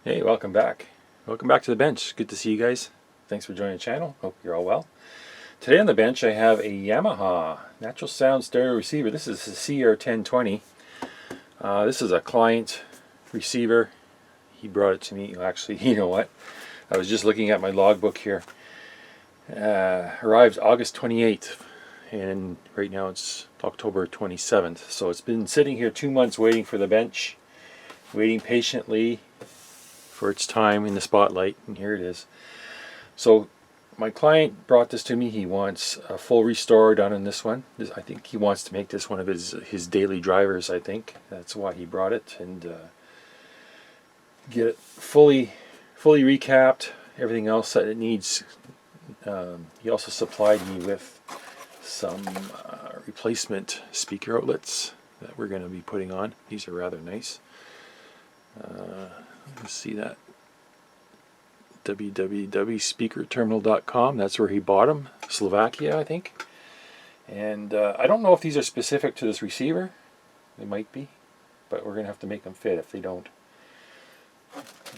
Hey, welcome back. Welcome back to the bench. Good to see you guys. Thanks for joining the channel. Hope you're all well. Today on the bench I have a Yamaha natural sound stereo receiver. This is a CR-1020. This is a client receiver. He brought it to me. Actually, you know what? I was just looking at my logbook here. Arrived August 28th and right now it's October 27th. So it's been sitting here 2 months waiting for the bench, waiting patiently for its time in the spotlight, and here it is. So my client brought this to me. He wants a full restore done on this one. I think he wants to make this one of his daily drivers. I think that's why he brought it, and get it fully recapped, everything else that it needs. He also supplied me with some replacement speaker outlets that we're going to be putting on. These are rather nice. You see that? www.speakerterminal.com. That's where he bought them. Slovakia, I think. And I don't know if these are specific to this receiver. They might be, but we're going to have to make them fit if they don't.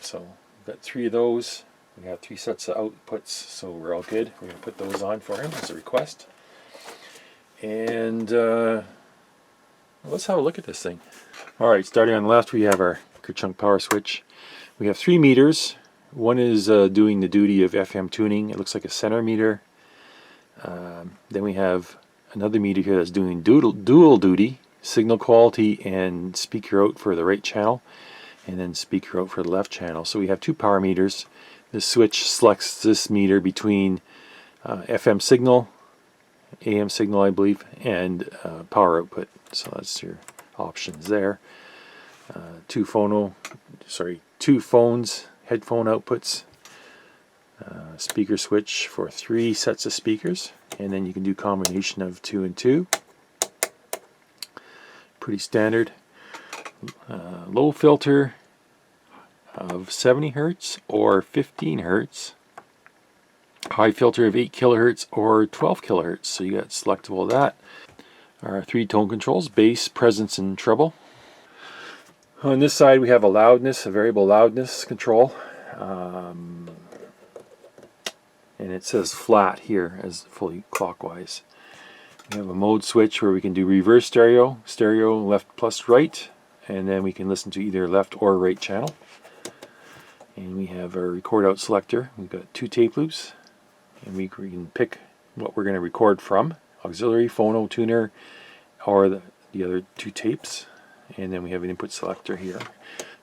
So we've got 3 of those. We have 3 sets of outputs, so we're all good. We're going to put those on for him as a request. And let's have a look at this thing. Alright, starting on the left we have our Kerchunk power switch. We have 3 meters. One is doing the duty of FM tuning. It looks like a center meter. Then we have another meter here that's doing dual duty, signal quality and speaker out for the right channel, and then speaker out for the left channel. So we have 2 power meters. This switch selects this meter between FM signal, AM signal I believe, and power output. So that's your options there. 2 phones, headphone outputs, speaker switch for 3 sets of speakers, and then you can do combination of 2 and 2. Pretty standard. Low filter of 70 Hertz or 15 Hertz. High filter of 8 kilohertz or 12 kilohertz. So you got selectable of that. Our 3 tone controls: bass, presence, and treble. On this side we have a variable loudness control, and it says flat here as fully clockwise. We have a mode switch where we can do reverse stereo, left plus right, and then we can listen to either left or right channel. And we have our record out selector. We've got 2 tape loops, and we can pick what we're going to record from: auxiliary, phono, tuner, or the other 2 tapes. And then we have an input selector here.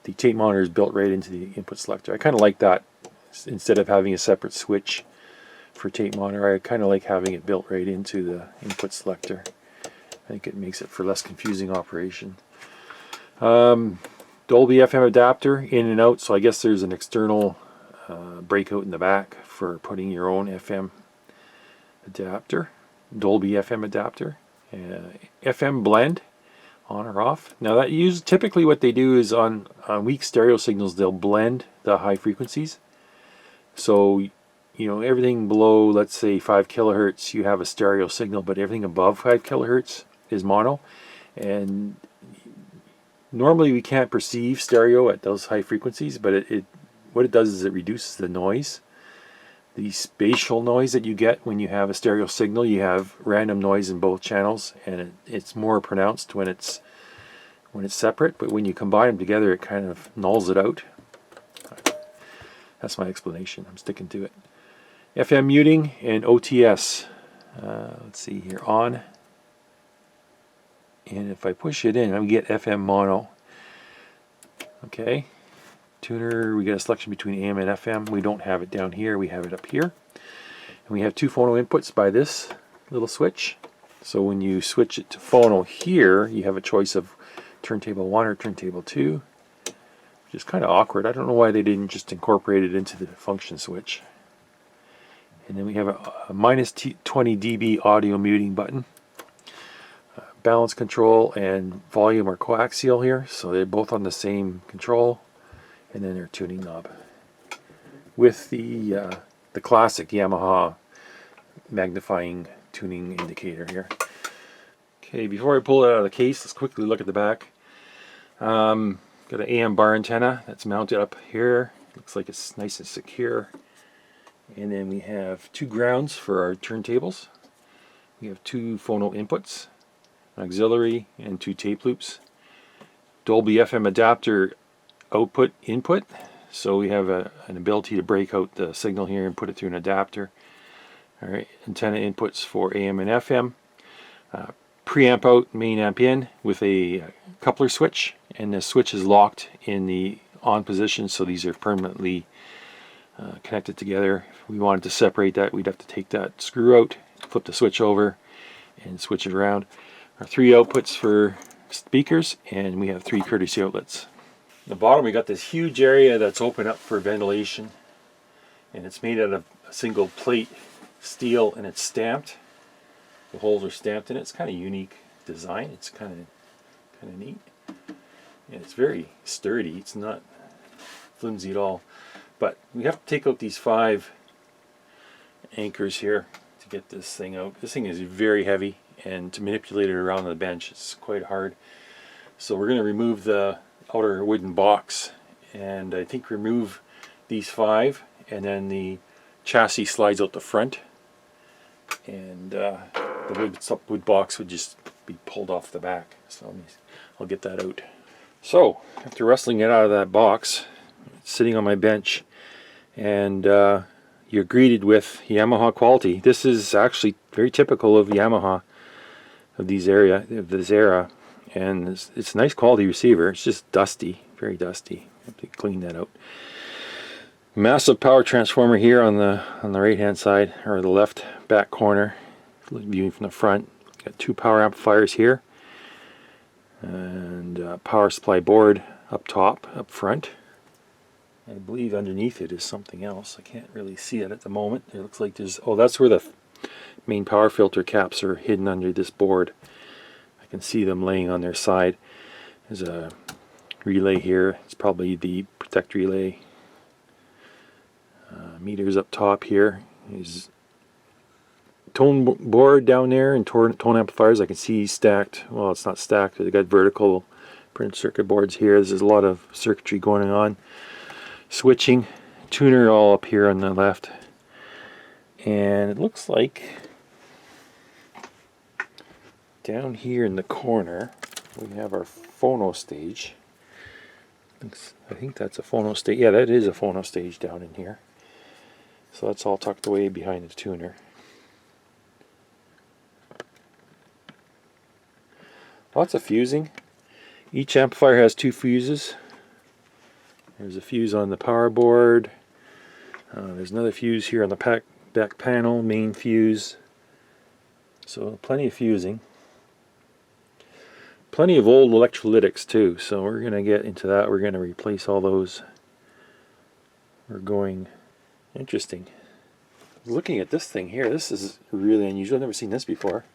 The tape monitor is built right into the input selector. I kind of like that. Instead of having a separate switch for tape monitor, I kind of like having it built right into the input selector. I think it makes it for less confusing operation. Dolby FM adapter in and out, so I guess there's an external breakout in the back for putting your own FM adapter. Dolby FM adapter. FM blend, on or off. Now that typically what they do is on weak stereo signals they'll blend the high frequencies. So you know, everything below, let's say 5 kilohertz, you have a stereo signal, but everything above 5 kilohertz is mono. And normally we can't perceive stereo at those high frequencies, but what it does is it reduces the noise. The spatial noise that you get when you have a stereo signal, you have random noise in both channels, and it's more pronounced when it's separate, but when you combine them together it kind of nulls it out. That's my explanation. I'm sticking to it. FM muting and OTS. Let's see here, on. And if I push it in, I get FM mono. Okay. Tuner, we get a selection between AM and FM. We don't have it down here, we have it up here. And we have 2 phono inputs by this little switch. So when you switch it to phono here, you have a choice of turntable 1 or turntable 2, which is kind of awkward. I don't know why they didn't just incorporate it into the function switch. And then we have a minus 20 dB audio muting button. Balance control and volume are coaxial here, so they're both on the same control. And then their tuning knob with the classic Yamaha magnifying tuning indicator here. Okay, before I pull it out of the case, let's quickly look at the back. Got an AM bar antenna that's mounted up here. Looks like it's nice and secure. And then we have 2 grounds for our turntables. We have 2 phono inputs, an auxiliary, and 2 tape loops. Dolby FM adapter output input. So we have an ability to break out the signal here and put it through an adapter. Alright, antenna inputs for AM and FM. Preamp out, main amp in with a coupler switch, and the switch is locked in the on position, so these are permanently connected together. If we wanted to separate that, we'd have to take that screw out, flip the switch over, and switch it around. Our 3 outputs for speakers, and we have 3 courtesy outlets. At the bottom we got this huge area that's open up for ventilation, and it's made out of a single plate steel, and it's stamped. The holes are stamped in it. It's kind of unique design. It's kind of neat, and it's very sturdy. It's not flimsy at all. But we have to take out these 5 anchors here to get this thing out. This thing is very heavy, and to manipulate it around the bench is quite hard. So we're going to remove the outer wooden box, and I think remove these 5, and then the chassis slides out the front, and the wood box would just be pulled off the back. So I'll get that out. So after wrestling it out of that box, it's sitting on my bench, and you're greeted with Yamaha quality. This is actually very typical of Yamaha, of this era, and it's a nice quality receiver. It's just dusty, very dusty. I have to clean that out. Massive power transformer here on the right hand side, or the left back corner, viewing from the front. Got 2 power amplifiers here, and power supply board up top, up front. I believe underneath it is something else. I can't really see it at the moment. It looks like there's, oh, that's where the main power filter caps are hidden under this board. I can see them laying on their side. There's a relay here. It's probably the protect relay. Meters up top here. There's tone board down there, and tone amplifiers. I can see stacked. Well, it's not stacked. They got vertical printed circuit boards here. There's a lot of circuitry going on. Switching, tuner all up here on the left, and it looks like down here in the corner we have our phono stage. I think that's a phono stage. Yeah, that is a phono stage down in here. So that's all tucked away behind the tuner. Lots of fusing. Each amplifier has 2 fuses. There's a fuse on the power board. There's another fuse here on the back panel, main fuse. So plenty of fusing. Plenty of old electrolytics too, so we're going to get into that. We're going to replace all those. We're going... Interesting. Looking at this thing here, this is really unusual. I've never seen this before.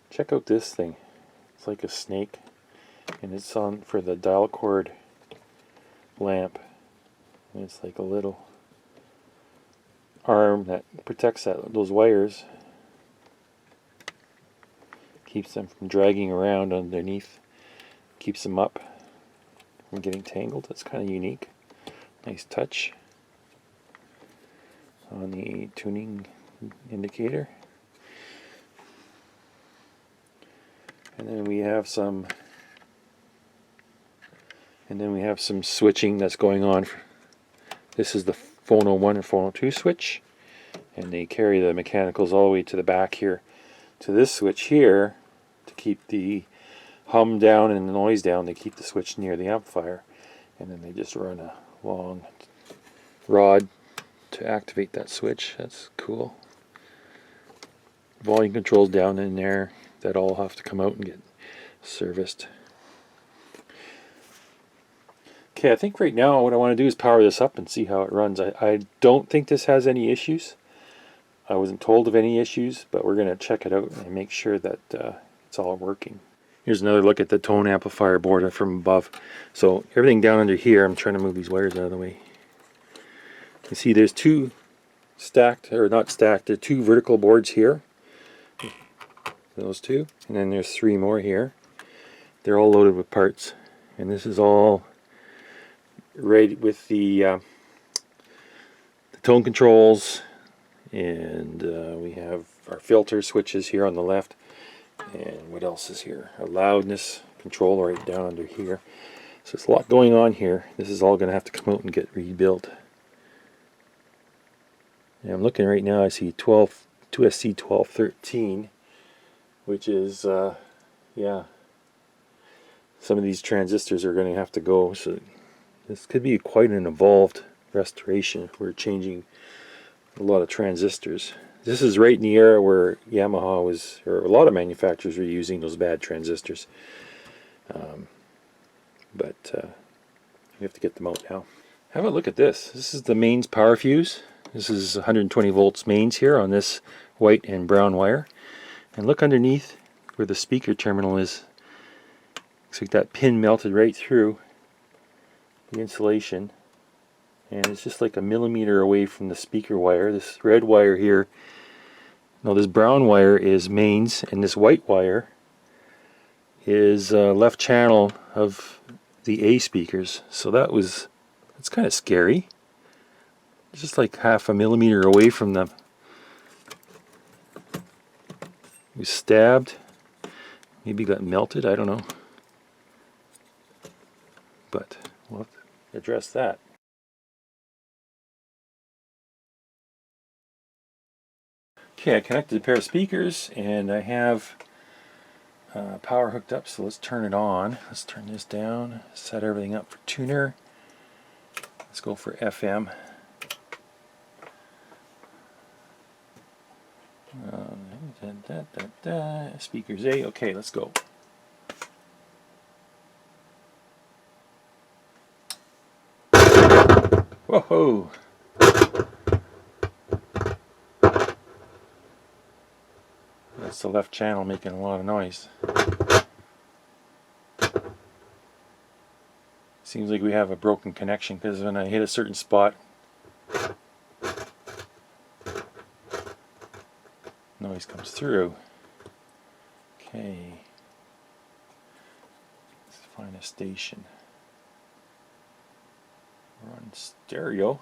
Check out this thing. It's like a snake, and it's on for the dial cord lamp. And it's like a little arm that protects those wires, keeps them from dragging around underneath, keeps them up from getting tangled. That's kind of unique. Nice touch on the tuning indicator. And then we have some switching that's going on. This is the Phono 1 and Phono 2 switch, and they carry the mechanicals all the way to the back here to this switch here to keep the hum down and the noise down. They keep the switch near the amplifier, and then they just run a long rod to activate that switch. That's cool. Volume controls down in there that all have to come out and get serviced. Okay, I think right now what I want to do is power this up and see how it runs. I don't think this has any issues. I wasn't told of any issues, but we're going to check it out and make sure that it's all working. Here's another look at the tone amplifier board from above. So everything down under here, I'm trying to move these wires out of the way. You see there's 2 stacked, or not stacked, there are 2 vertical boards here. those two. And then there's 3 more here. They're all loaded with parts. And this is all right with the tone controls. And we have our filter switches here on the left. And what else is here? A loudness control right down under here. So there's a lot going on here. This is all going to have to come out and get rebuilt. And I'm looking right now, I see 2SC1213, which is, yeah, some of these transistors are going to have to go. So this could be quite an involved restoration if we're changing a lot of transistors. This is right in the era where Yamaha was, or a lot of manufacturers were using those bad transistors. But we have to get them out now. Have a look at this. This is the mains power fuse. This is 120 volts mains here on this white and brown wire. And look underneath where the speaker terminal is. Looks like that pin melted right through the insulation. And it's just like a millimeter away from the speaker wire. This red wire here, no, this brown wire is mains, and this white wire is left channel of the A speakers. So that's kind of scary. It's just like half a millimeter away from them. We stabbed, maybe got melted, I don't know. But we'll have to address that. Okay, I connected a pair of speakers and I have power hooked up, so let's turn it on. Let's turn this down, set everything up for tuner. Let's go for FM. Speakers A, okay, let's go. Whoa! That's the left channel making a lot of noise. Seems like we have a broken connection because when I hit a certain spot, noise comes through. Okay, let's find a station. We're on stereo.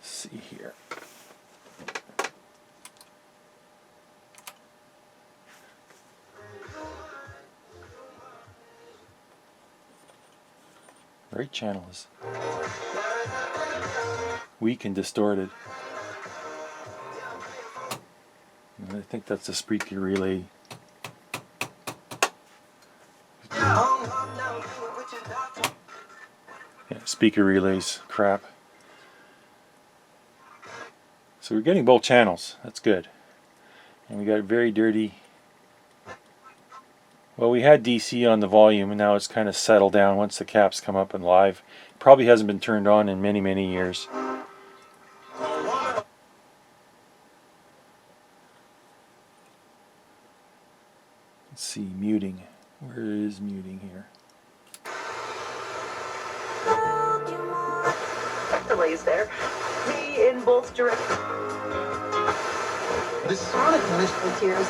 Let's see here. Right channel is weak and distorted. And I think that's the speaker relay. Yeah, speaker relays crap. So we're getting both channels. That's good. And we got very dirty. Well, we had DC on the volume, and now it's kind of settled down once the caps come up and live. Probably hasn't been turned on in many, many years. Let's see, muting. Where is muting here? Delays there. Me in both directions. The sonic mist tears.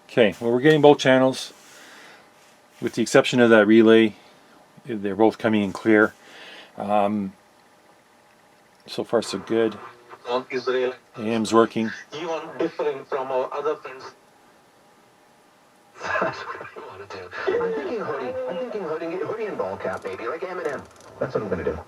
Okay, well, we're getting both channels. With the exception of that relay, they're both coming in clear. So far, so good. AM's working. Even differing from our other friends. That's what I want to do. I'm thinking hoodie and ball cap, maybe, like Eminem. That's what I'm going to do.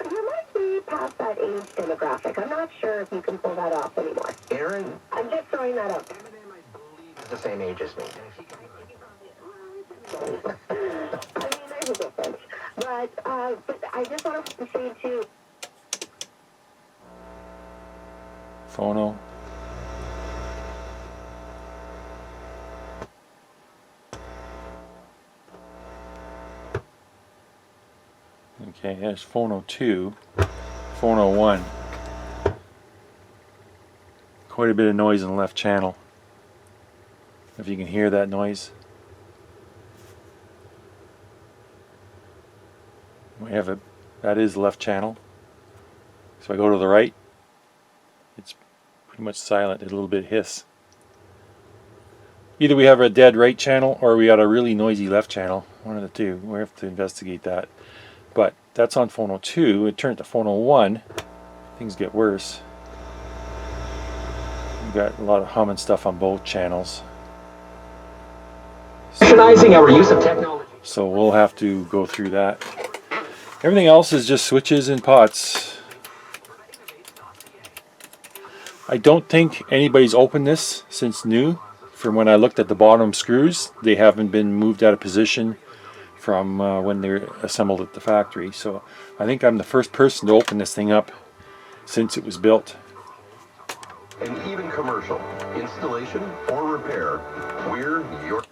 You might be past that age demographic. I'm not sure if you can pull that off anymore. Aaron? I'm just throwing that out. Eminem, I believe, is the same age as me. And if he can... I mean, there's a difference. But I just want to say, too... Phono. Okay, there's Phono 2, Phono 1. Quite a bit of noise in the left channel. If you can hear that noise. We have a That is the left channel. So if I go to the right, it's pretty much silent, a little bit hiss. Either we have a dead right channel or we got a really noisy left channel. One of the two. We have to investigate that. But that's on Phono 2. It turned to Phono 1. Things get worse. We've got a lot of humming stuff on both channels. Recognizing our use of technology. So we'll have to go through that. Everything else is just switches and pots. I don't think anybody's opened this since new. From when I looked at the bottom screws, they haven't been moved out of position from when they're assembled at the factory. So I think I'm the first person to open this thing up since it was built. And even commercial, installation or repair, we're your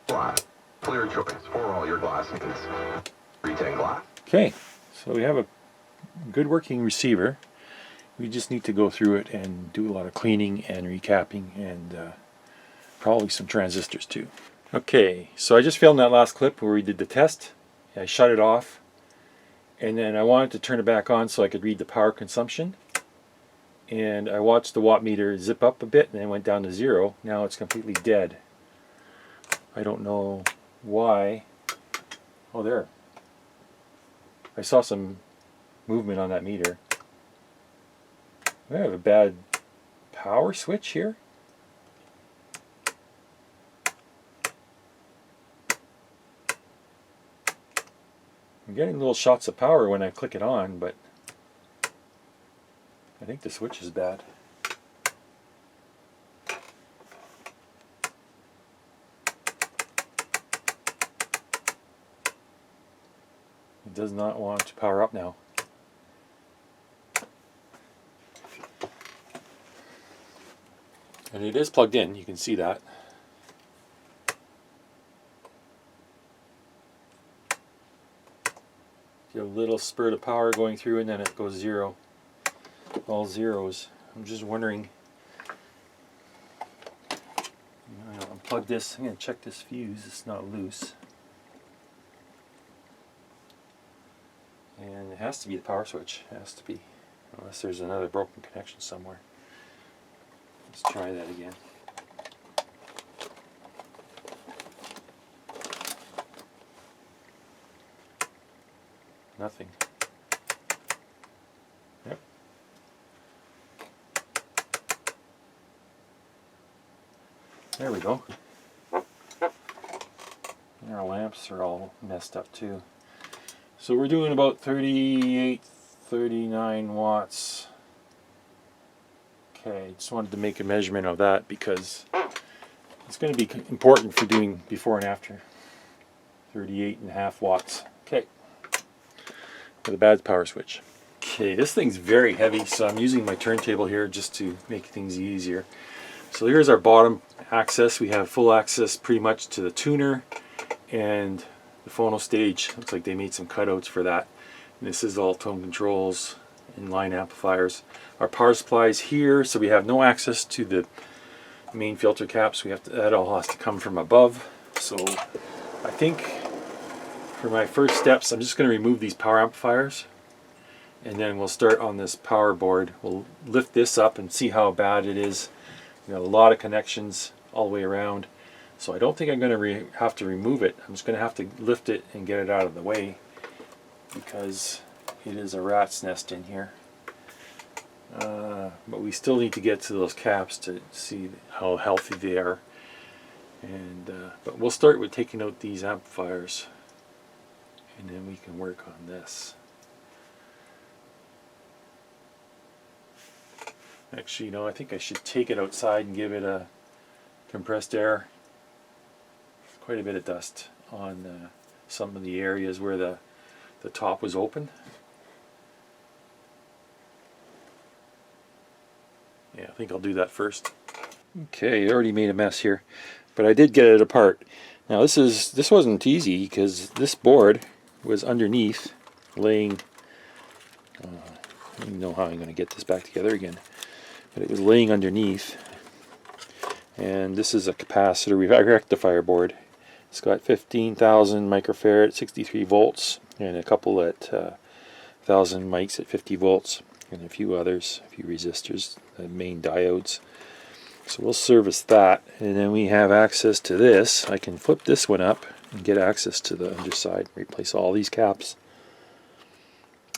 glass. Clear choice for all your glass needs. 310 glass. Okay, so we have a good working receiver. We just need to go through it and do a lot of cleaning and recapping and probably some transistors too. Okay, so I just filmed that last clip where we did the test. I shut it off and then I wanted to turn it back on so I could read the power consumption. And I watched the watt meter zip up a bit and then went down to 0. Now it's completely dead. I don't know why. Oh, there. I saw some movement on that meter. I have a bad power switch here. I'm getting little shots of power when I click it on, but I think the switch is bad. It does not want to power up now. And it is plugged in, you can see that. You have a little spurt of power going through and then it goes 0. All zeros. I'm just wondering. I'm going to unplug this. I'm going to check this fuse. It's not loose. And it has to be the power switch. It has to be. Unless there's another broken connection somewhere. Let's try that again. Nothing. Yep. There we go. And our lamps are all messed up too. So we're doing about 38, 39 watts. Okay, just wanted to make a measurement of that because it's going to be important for doing before and after. 38.5 watts. Okay. With a bad power switch. Okay, this thing's very heavy, so I'm using my turntable here just to make things easier. So here's our bottom access. We have full access pretty much to the tuner and the phono stage. Looks like they made some cutouts for that. And this is all tone controls, inline amplifiers. Our power supply is here, so we have no access to the main filter caps. We have to, that all has to come from above. So I think for my first steps, I'm just going to remove these power amplifiers, and then we'll start on this power board. We'll lift this up and see how bad it is. We got a lot of connections all the way around, so I don't think I'm going to have to remove it. I'm just going to have to lift it and get it out of the way because it is a rat's nest in here. But we still need to get to those caps to see how healthy they are. And but we'll start with taking out these amplifiers, and then we can work on this. Actually, you know, I think I should take it outside and give it a compressed air. Quite a bit of dust on some of the areas where the top was open. Yeah, I think I'll do that first. Okay, I already made a mess here, but I did get it apart. Now this wasn't easy because this board was underneath, laying. I don't even know how I'm going to get this back together again, but it was laying underneath. And this is a capacitor rectifier board. It's got 15,000 microfarad, 63 volts, and a couple at 1000 mics at 50 volts, and a few others, a few resistors, the main diodes. So we'll service that, and then we have access to this. I can flip this one up and get access to the underside, replace all these caps.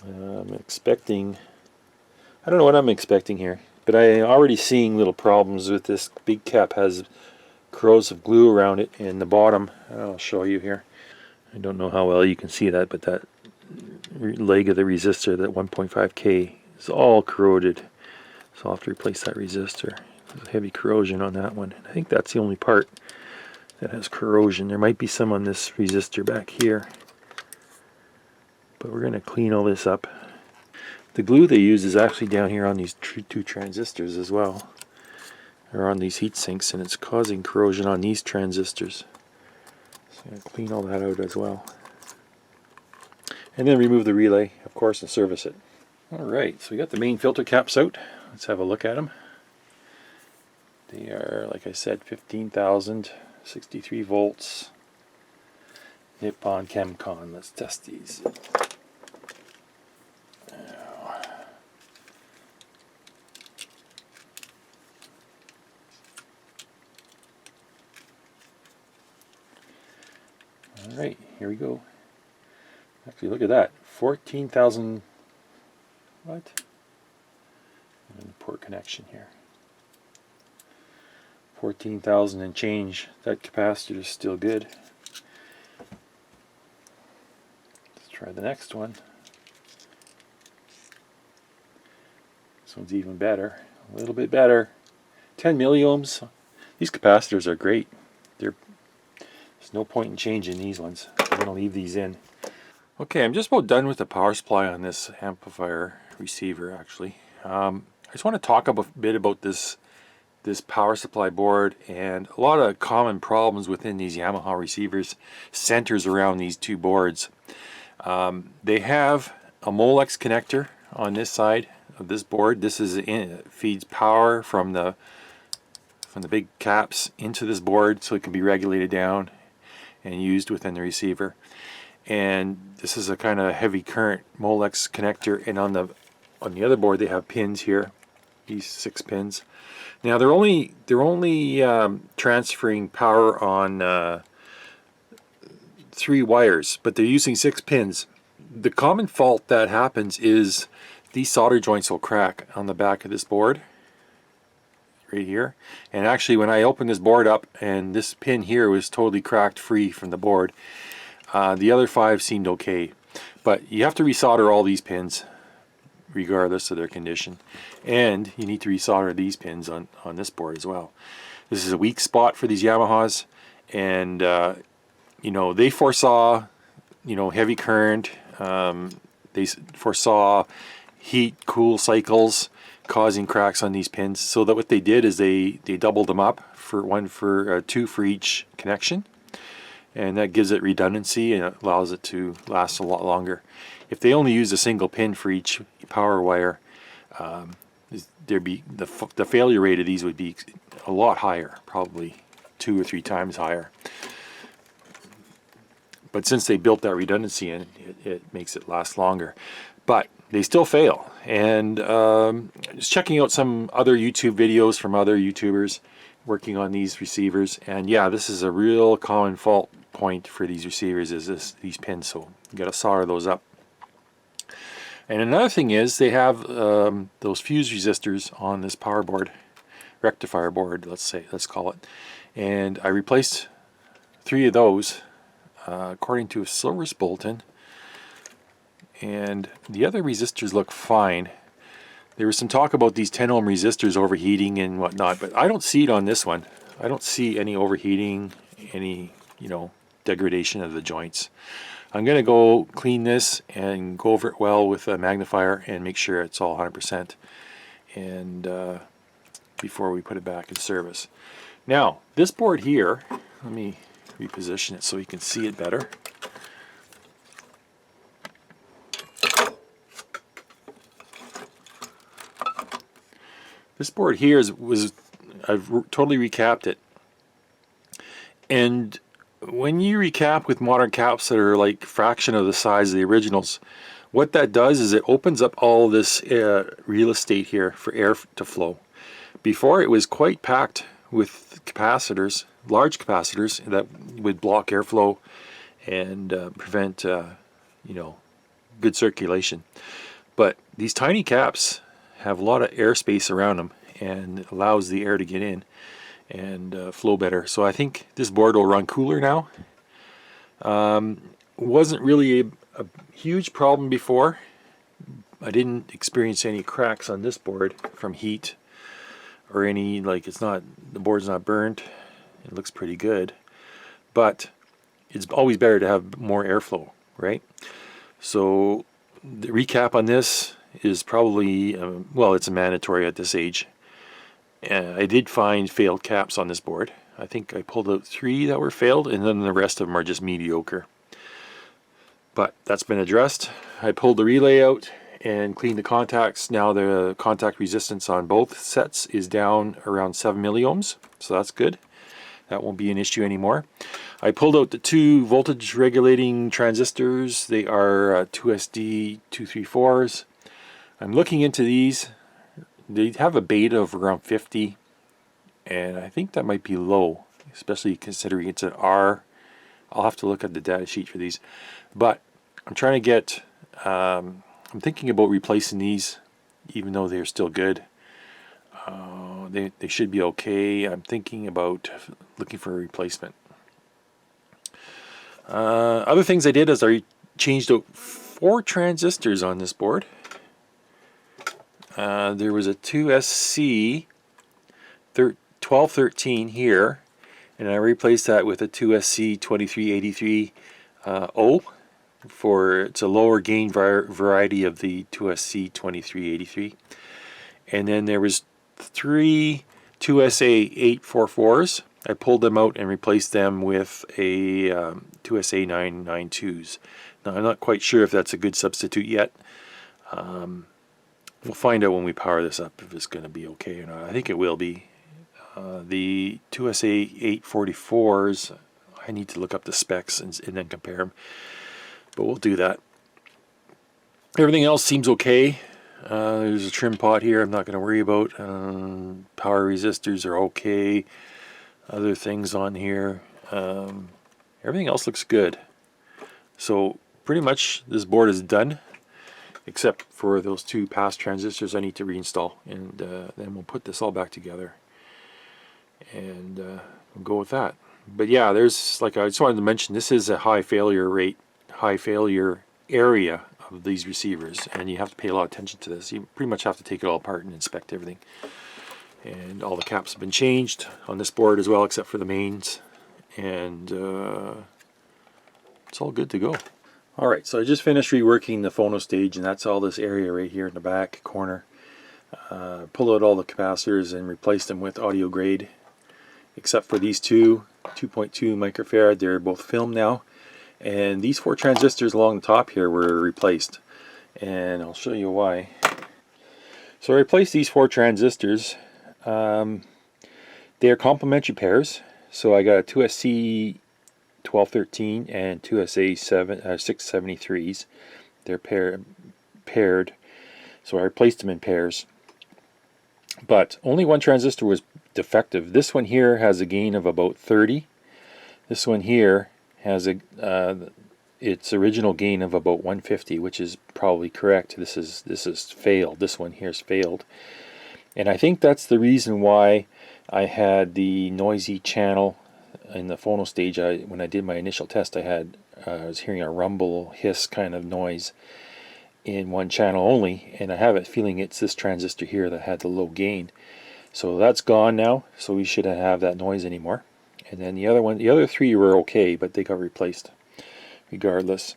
I'm expecting, I don't know what I'm expecting here, but I am already seeing little problems with this. Big cap has corrosive glue around it in the bottom. I'll show you here. I don't know how well you can see that, but that leg of the resistor, that 1.5K, is all corroded. So I'll have to replace that resistor. There's heavy corrosion on that one. I think that's the only part that has corrosion. There might be some on this resistor back here, but we're going to clean all this up. The glue they use is actually down here on these two transistors as well, or on these heat sinks, and it's causing corrosion on these transistors. So I'm going to clean all that out as well. And then remove the relay, of course, and service it. Alright, so we got the main filter caps out. Let's have a look at them. They are, like I said, 15,000, 63 volts, Nippon Chemcon. Let's test these. Alright, here we go. Actually, look at that. 14,000. What? And port connection here. 14,000 and change. That capacitor is still good. Let's try the next one. This one's even better. A little bit better. 10 milliohms. These capacitors are great. There's no point in changing these ones. I'm going to leave these in. Okay, I'm just about done with the power supply on this amplifier receiver, actually. I just want to talk a bit about this power supply board, and a lot of common problems within these Yamaha receivers centers around these two boards. They have a Molex connector on this side of this board. This feeds power from the big caps into this board, so it can be regulated down and used within the receiver. And this is a kind of heavy current Molex connector, and on the other board they have pins here, these 6 pins. Now they're only transferring power on 3 wires, but they're using 6 pins. The common fault that happens is these solder joints will crack on the back of this board right here. And actually, when I opened this board up, and this pin here was totally cracked free from the board. The other 5 seemed okay, but you have to resolder all these pins regardless of their condition, and you need to resolder these pins on this board as well. This is a weak spot for these Yamahas, and you know, they foresaw, you know, heavy current. They foresaw heat cool cycles causing cracks on these pins, so that what they did is they doubled them up for 2 for each connection, and that gives it redundancy and it allows it to last a lot longer. If they only used a single pin for each power wire, the failure rate of these would be a lot higher, probably 2 or 3 times higher. But since they built that redundancy in, it makes it last longer. But they still fail. And just checking out some other YouTube videos from other YouTubers working on these receivers, and yeah, this is a real common fault point for these receivers, is these pins. So you got to solder those up. And another thing is they have those fuse resistors on this power board, rectifier board, let's call it. And I replaced 3 of those according to a Silver's bulletin, and the other resistors look fine. There was some talk about these 10 ohm resistors overheating and whatnot, but I don't see it on this one. I don't see any overheating, any, you know, degradation of the joints. I'm going to go clean this and go over it well with a magnifier and make sure it's all 100%, and before we put it back in service. Now, this board here, let me reposition it so you can see it better. This board here I've totally recapped it, and when you recap with modern caps that are like fraction of the size of the originals, what that does is it opens up all this real estate here for air to flow. Before, it was quite packed with capacitors, large capacitors that would block airflow and prevent good circulation. But these tiny caps have a lot of airspace around them and allows the air to get in and flow better. So I think this board will run cooler now. Wasn't really a huge problem before. I didn't experience any cracks on this board from heat or any, like, the board's not burnt. It looks pretty good. But it's always better to have more airflow, right? So the recap on this is probably, it's a mandatory at this age. I did find failed caps on this board. I think I pulled out 3 that were failed, and then the rest of them are just mediocre. But that's been addressed. I pulled the relay out and cleaned the contacts. Now the contact resistance on both sets is down around 7 milliohms, so that's good. That won't be an issue anymore. I pulled out the 2 voltage regulating transistors. They are 2SD234s. I'm looking into these. They have a beta of around 50, and I think that might be low, especially considering it's an R. I'll have to look at the data sheet for these. But I'm trying to get, I'm thinking about replacing these, even though they're still good. They should be okay. I'm thinking about looking for a replacement. Other things I did is I changed out 4 transistors on this board. There was a 2SC 1213 here, and I replaced that with a 2SC 2383 O. It's a lower gain variety of the 2SC 2383. And then there was 3 2SA 844s. I pulled them out and replaced them with a 2SA 992s. Now I'm not quite sure if that's a good substitute yet. We'll find out when we power this up if it's going to be okay or not. I think it will be. The 2SA 844s, I need to look up the specs and then compare them. But we'll do that. Everything else seems okay. There's a trim pot here I'm not going to worry about. Power resistors are okay. Other things on here. Everything else looks good. So pretty much this board is done, except for those 2 past transistors I need to reinstall, and then we'll put this all back together and we'll go with that. But yeah, I just wanted to mention, this is a high failure rate, high failure area of these receivers, and you have to pay a lot of attention to this. You pretty much have to take it all apart and inspect everything. And all the caps have been changed on this board as well, except for the mains, and it's all good to go. Alright, so I just finished reworking the phono stage, and that's all this area right here in the back corner. Pulled out all the capacitors and replaced them with audio grade, except for these 2 2.2 microfarad. They're both film now, and these 4 transistors along the top here were replaced, and I'll show you why. So I replaced these 4 transistors. They are complementary pairs, so I got a 2SC 1213 and 2SA 673s. They're paired, so I replaced them in pairs. But only one transistor was defective. This one here has a gain of about 30. This one here has its original gain of about 150, which is probably correct. This is failed. This one here's failed, and I think that's the reason why I had the noisy channel in the phono stage. When I did my initial test, I was hearing a rumble, hiss kind of noise in one channel only, and I have a feeling it's this transistor here that had the low gain. So that's gone now, so we shouldn't have that noise anymore. And then the other 3 were okay, but they got replaced regardless.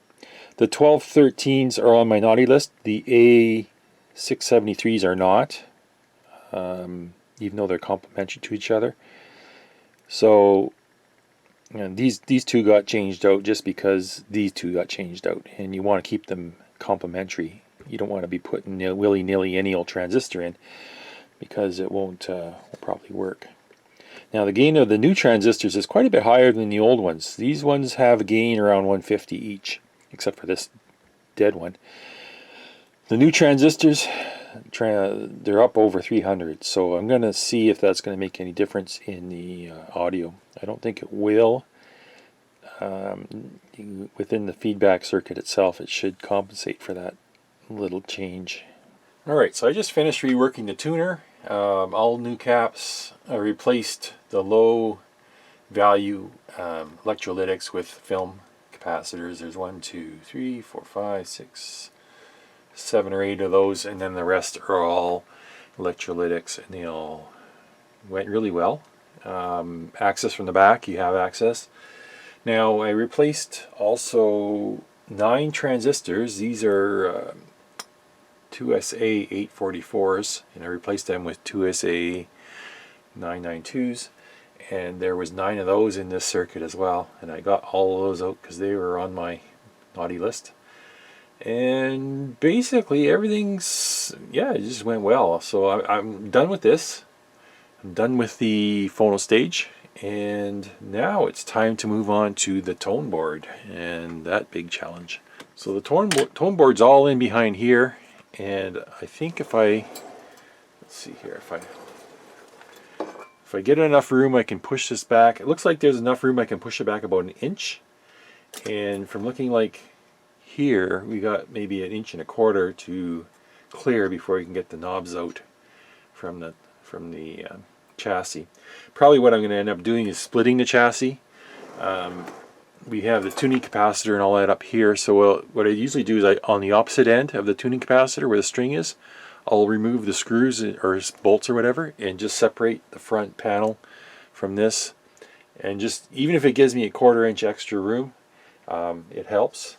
The 1213s are on my naughty list. The A673s are not, even though they're complementary to each other. So these 2 got changed out just because these 2 got changed out, and you want to keep them complementary. You don't want to be putting willy-nilly any old transistor in, because it won't probably work. Now the gain of the new transistors is quite a bit higher than the old ones. These ones have a gain around 150 each, except for this dead one. The new transistors, they're up over 300, so I'm going to see if that's going to make any difference in the audio. I don't think it will. Within the feedback circuit itself, it should compensate for that little change. Alright, so I just finished reworking the tuner. All new caps. I replaced the low value electrolytics with film capacitors. There's 1, 2, 3, 4, 5, 6, 7 or 8 of those, and then the rest are all electrolytics, and they all went really well. Access from the back, you have access. Now I replaced also 9 transistors. These are 2SA 844s, and I replaced them with 2SA 992s, and there was 9 of those in this circuit as well, and I got all of those out because they were on my naughty list. And basically everything's, yeah, it just went well. So I'm done with this. I'm done with the phono stage, and now it's time to move on to the tone board and that big challenge. So the tone board's all in behind here, and I think if I, let's see here, if I get enough room I can push this back. It looks like there's enough room I can push it back about 1 inch, and from looking like here we got maybe 1.25 inches to clear before you can get the knobs out from the chassis. Probably what I'm going to end up doing is splitting the chassis. We have the tuning capacitor and all that up here, so what I usually do is on the opposite end of the tuning capacitor where the string is, I'll remove the screws or bolts or whatever and just separate the front panel from this, and just, even if it gives me 1/4 inch extra room, it helps.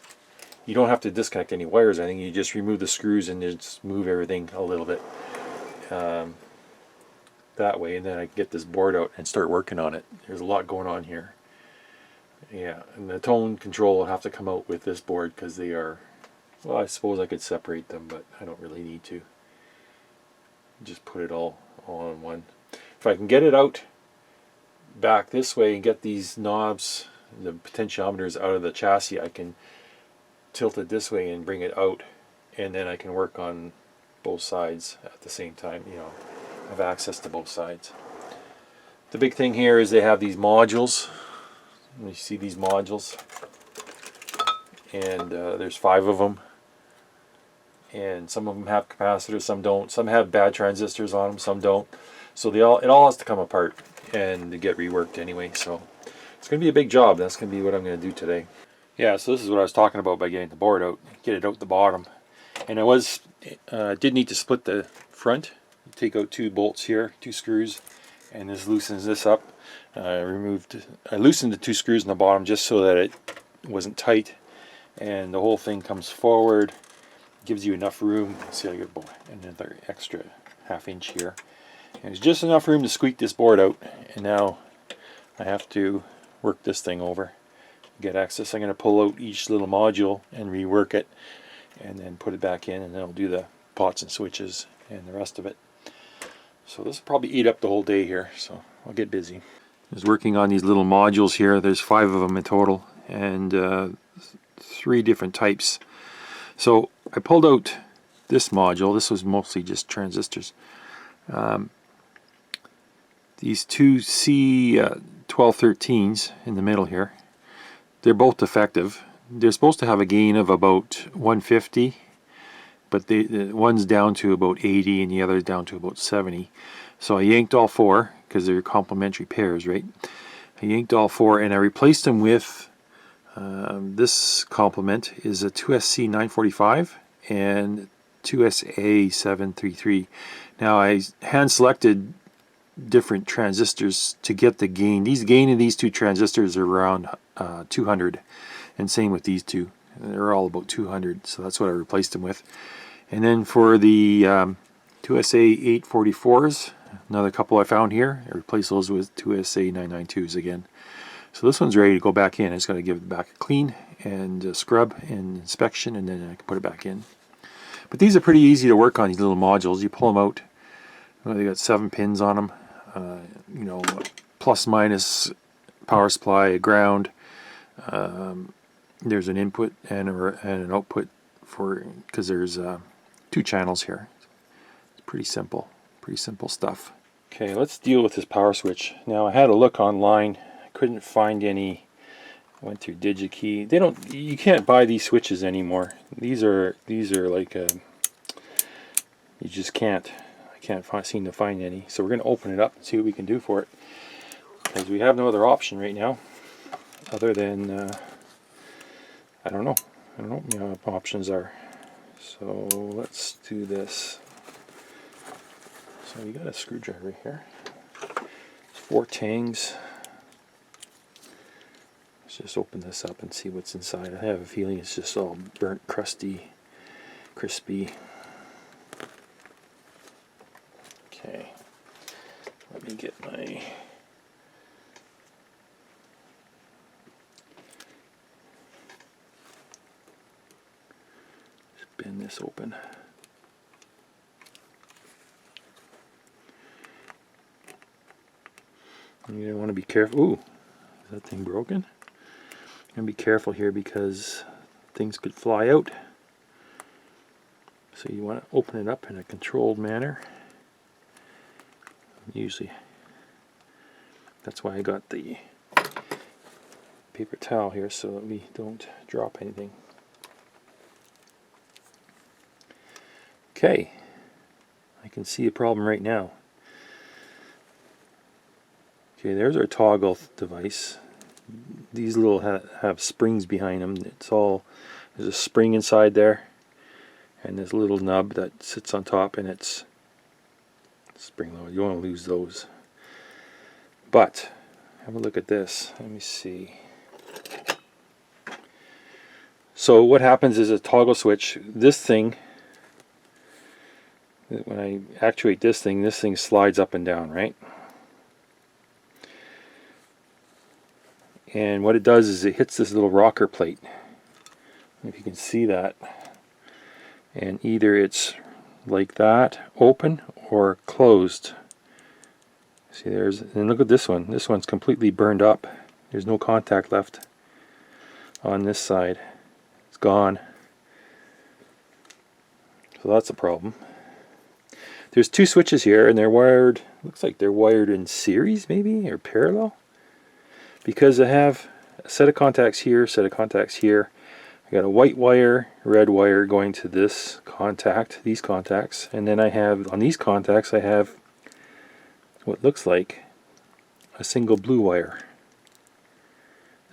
You don't have to disconnect any wires. I think you just remove the screws and just move everything a little bit that way, and then I can get this board out and start working on it. There's a lot going on here. Yeah, and the tone control will have to come out with this board because they are, well, I suppose I could separate them, but I don't really need to. Just put it all in one. If I can get it out back this way and get these knobs, the potentiometers out of the chassis, I can tilt it this way and bring it out, and then I can work on both sides at the same time. You know, have access to both sides. The big thing here is they have these modules. You see these modules, and there's 5 of them, and some of them have capacitors, some don't. Some have bad transistors on them, some don't. So it all has to come apart and get reworked anyway. So it's going to be a big job. That's going to be what I'm going to do today. Yeah, so this is what I was talking about by getting the board out, get it out the bottom. And I did need to split the front, take out 2 bolts here, 2 screws, and this loosens this up. I loosened the 2 screws in the bottom just so that it wasn't tight, and the whole thing comes forward, gives you enough room. See, I got another extra 1/2 inch here, and it's just enough room to squeak this board out. And now I have to work this thing over, get access. I'm going to pull out each little module and rework it, and then put it back in, and then I'll do the pots and switches and the rest of it. So this will probably eat up the whole day here, so I'll get busy. I was working on these little modules here. There's 5 of them in total, and 3 different types. So I pulled out this module. This was mostly just transistors. These 2 C-1213s in the middle here, they're both defective. They're supposed to have a gain of about 150, but the one's down to about 80 and the other's down to about 70. So I yanked all 4 because they're complementary pairs, right? I yanked all 4 and I replaced them with this complement is a 2SC 945 and 2SA 733. Now I hand selected different transistors to get the gain. These gain of these 2 transistors are around 200, and same with these 2. They're all about 200, so that's what I replaced them with. And then for the 2SA 844s, another couple I found here, I replaced those with 2SA 992s again. So this one's ready to go back in. I just got to give it back a clean and scrub and inspection, and then I can put it back in. But these are pretty easy to work on, these little modules. You pull them out. They got 7 pins on them. You know, plus minus power supply, a ground. There's an input and an output for, because there's 2 channels here. It's pretty simple stuff. Okay, let's deal with this power switch. Now I had a look online, I couldn't find any. I went through DigiKey. You can't buy these switches anymore. These are like you just can't. I can't seem to find any. So we're going to open it up and see what we can do for it, because we have no other option right now, other than I don't know what my options are. So let's do this. So we got a screwdriver here. It's 4 tangs. Let's just open this up and see what's inside. I have a feeling it's just all burnt, crusty, crispy. Okay, let me get my bend this open. You're gonna want to be careful. Ooh, is that thing broken? You're gonna be careful here because things could fly out. So you want to open it up in a controlled manner. Usually, that's why I got the paper towel here, so that we don't drop anything. Okay, I can see a problem right now. Okay, there's our toggle device. These little have springs behind them. There's a spring inside there, and this little nub that sits on top, and it's spring loaded. You don't want to lose those. But have a look at this. Let me see. So what happens is a toggle switch. This thing, when I actuate this thing slides up and down, right? And what it does is it hits this little rocker plate. If you can see that. And either it's like that, open, or closed. See, and look at this one. This one's completely burned up. There's no contact left on this side. It's gone. So that's a problem. There's 2 switches here, and they're wired, looks like they're wired in series maybe, or parallel. Because I have a set of contacts here, set of contacts here. I got a white wire, red wire going to this contact, these contacts, and then I have, on these contacts, I have what looks like a single blue wire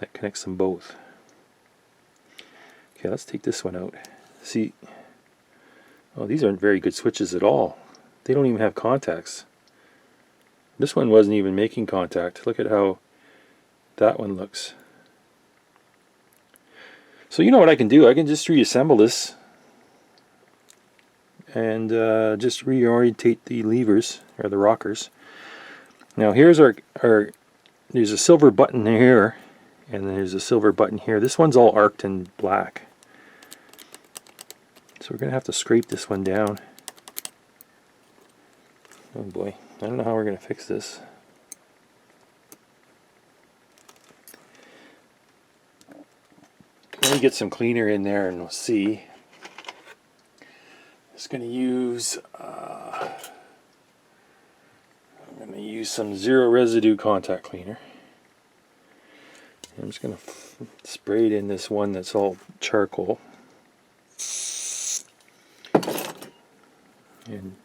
that connects them both. Okay, let's take this one out. See, oh, these aren't very good switches at all. They don't even have contacts. This one wasn't even making contact. Look at how that one looks. So you know what I can do? I can just reassemble this and just reorientate the levers, or the rockers. Now here's our there's a silver button here, and there's a silver button here. This one's all arced in black. So we're going to have to scrape this one down. Oh boy, I don't know how we're going to fix this. Let me get some cleaner in there and we'll see. Just going to use some zero residue contact cleaner. I'm just going to spray it in this one that's all charcoal. And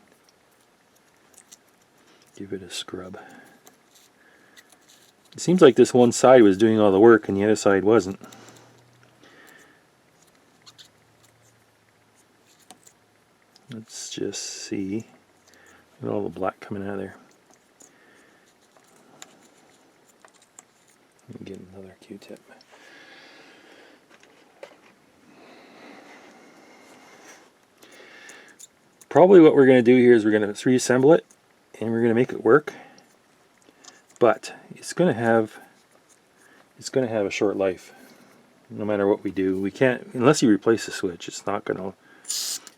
give it a scrub. It seems like this one side was doing all the work and the other side wasn't. Let's just see. Look at all the black coming out of there. Let me get another Q-tip. Probably what we're going to do here is we're going to reassemble it and we're going to make it work. But it's going to have a short life. No matter what we do, we can't, unless you replace the switch, it's not going to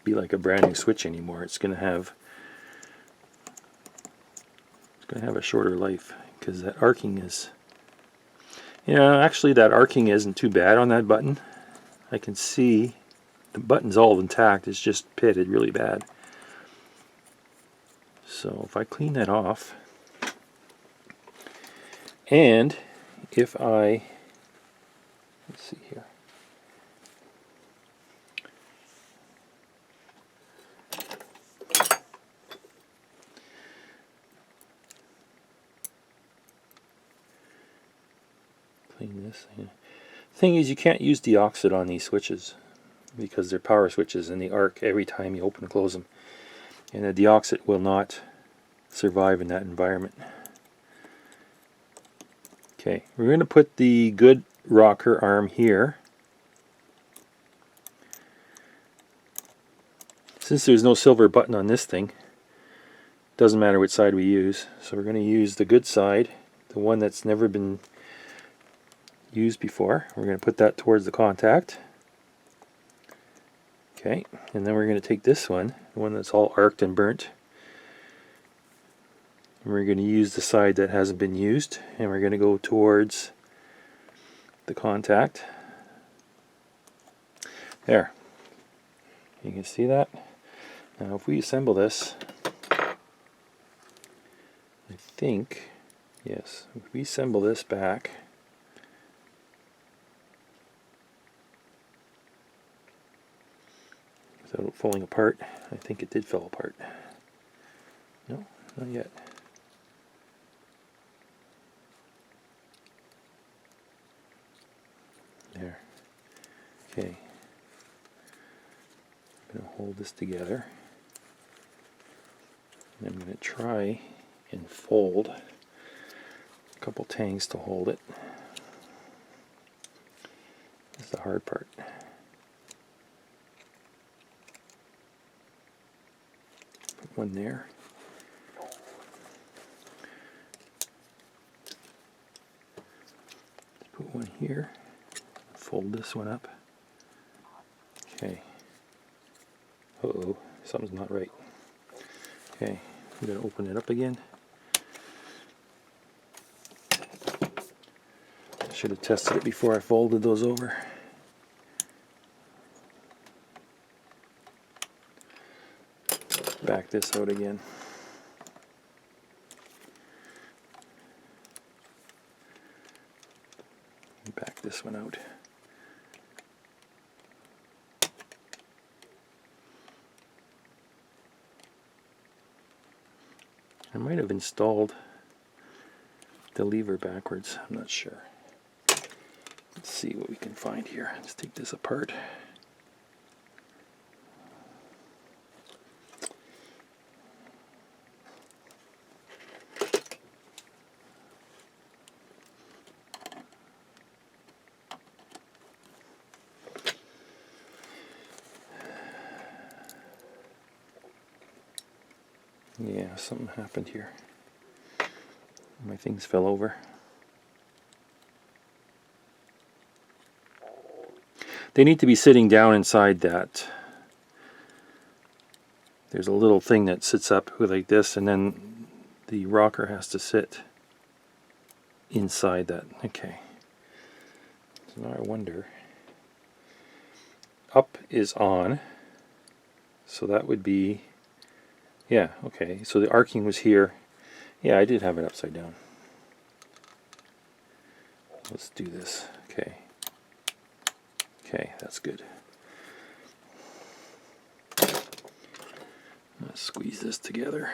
be like a brand new switch anymore. It's going to have a shorter life. because that arcing is, you know, actually that arcing isn't too bad on that button. I can see the button's all intact, it's just pitted really bad. So if I clean that off, and if I, let's see here, clean this. Thing is, you can't use deoxit on these switches because they're power switches and they arc every time you open and close them, and the deoxit will not survive in that environment. Okay, we're going to put the good rocker arm here. Since there's no silver button on this thing, doesn't matter which side we use, so we're going to use the good side, the one that's never been used before. We're going to put that towards the contact. Okay, and then we're going to take this one, the one that's all arced and burnt, and we're going to use the side that hasn't been used, and we're going to go towards the contact. There. You can see that. Now if we assemble this, I think, yes, if we assemble this back, without falling apart, I think it did fall apart. No, not yet. There. Okay. I'm going to hold this together. And I'm going to try and fold a couple tangs to hold it. This is the hard part. Put one there. Put one here. Fold this one up. Okay. Uh-oh, something's not right. Okay, I'm going to open it up again. I should have tested it before I folded those over. Back this out again. Back this one out. I might have installed the lever backwards, I'm not sure. Let's see what we can find here. Let's take this apart. Yeah, something happened here. My things fell over. They need to be sitting down inside that. There's a little thing that sits up like this, and then the rocker has to sit inside that. Okay. So now I wonder. Up is on. So that would be, yeah, okay. So the arcing was here. Yeah, I did have it upside down. Let's do this. Okay. Okay, that's good. Let's squeeze this together.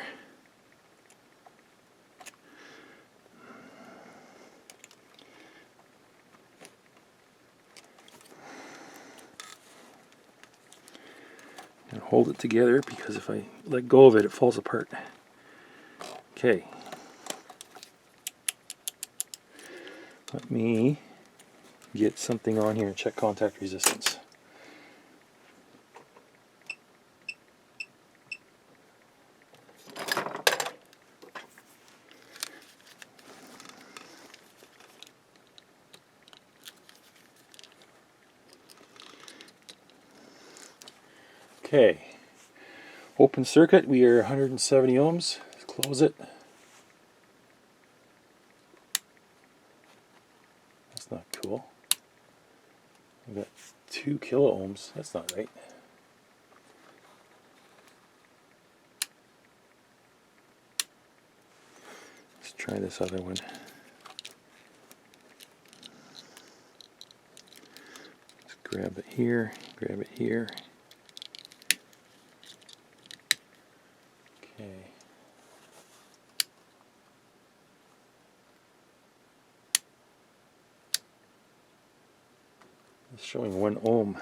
And hold it together because if I let go of it, it falls apart. Okay. Let me get something on here and check contact resistance. Okay, open circuit, we are 170 ohms. Let's close it. cool. We've got 2 kilo ohms. That's not right. Let's try this other one. Let's grab it here, grab it here. Okay. It's showing 1 ohm.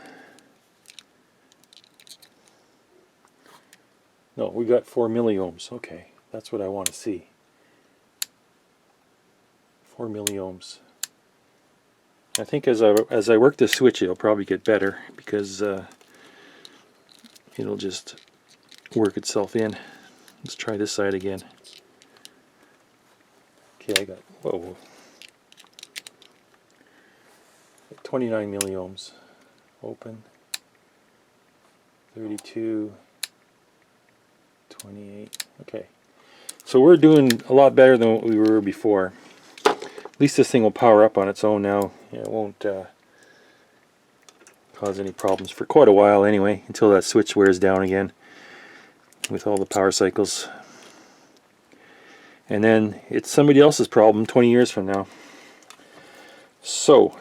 No, we got 4 milliohms. Okay, that's what I want to see. 4 milliohms. I think as I work the switch, it'll probably get better because it'll just work itself in. Let's try this side again. Okay, I got, whoa, 29 milliohms. Open. 32. 28. Okay. So we're doing a lot better than what we were before. At least this thing will power up on its own now. It won't cause any problems for quite a while anyway, until that switch wears down again with all the power cycles. And then it's somebody else's problem 20 years from now. So,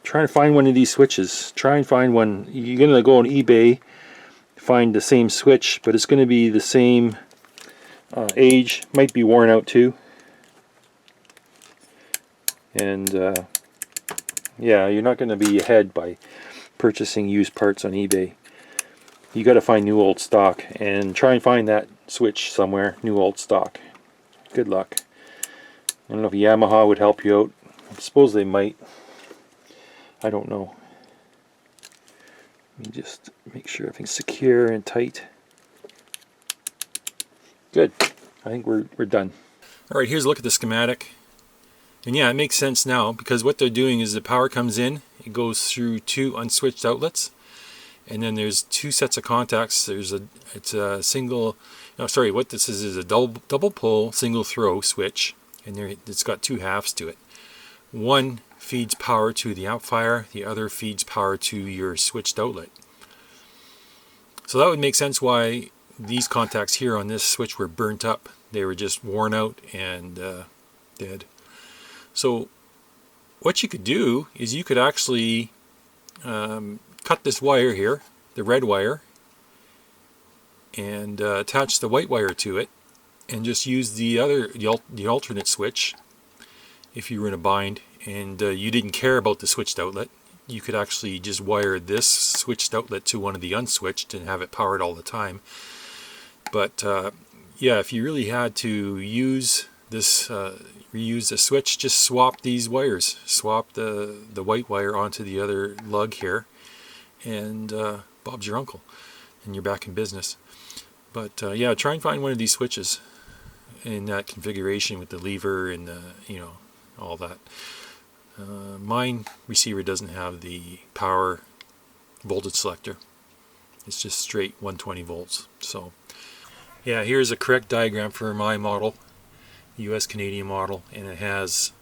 try and find one of these switches. Try and find one. You're going to go on eBay, find the same switch, but it's going to be the same age. Might be worn out too. And yeah, you're not going to be ahead by purchasing used parts on eBay. You got to find new old stock and try and find that switch somewhere, new old stock. Good luck. I don't know if Yamaha would help you out. I suppose they might. I don't know. Let me just make sure everything's secure and tight. Good. I think we're done. All right, here's a look at the schematic. And yeah, it makes sense now because what they're doing is the power comes in, it goes through 2 unswitched outlets, and then there's 2 sets of contacts. It's a single, no, sorry, what this is a double pole, single throw switch, and it's got 2 halves to it. One feeds power to the amplifier, the other feeds power to your switched outlet. So that would make sense why these contacts here on this switch were burnt up. They were just worn out and dead. So what you could do is you could actually cut this wire here, the red wire, and attach the white wire to it, and just use the alternate switch. If you were in a bind and you didn't care about the switched outlet, you could actually just wire this switched outlet to one of the unswitched and have it powered all the time. But yeah, if you really had to use this, reuse the switch, just swap these wires. Swap the white wire onto the other lug here, and Bob's your uncle, and you're back in business. But yeah, try and find one of these switches in that configuration with the lever and the, you know, all that. Mine receiver doesn't have the power voltage selector. It's just straight 120 volts. So yeah, here's a correct diagram for my model, US Canadian model, and it has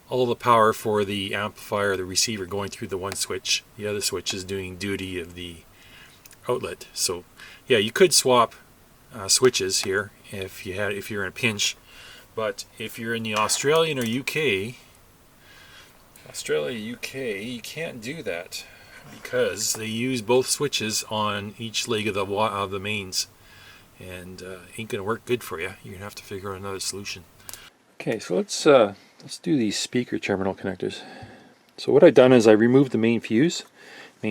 all the power for the amplifier, the receiver going through the one switch. The other switch is doing duty of the outlet. So yeah, you could swap switches here if you're in a pinch, but if you're in the Australian or UK, you can't do that because they use both switches on each leg of the mains, and ain't gonna work good for you. You're gonna have to figure out another solution. Okay, so let's do these speaker terminal connectors. So what I've done is I removed the main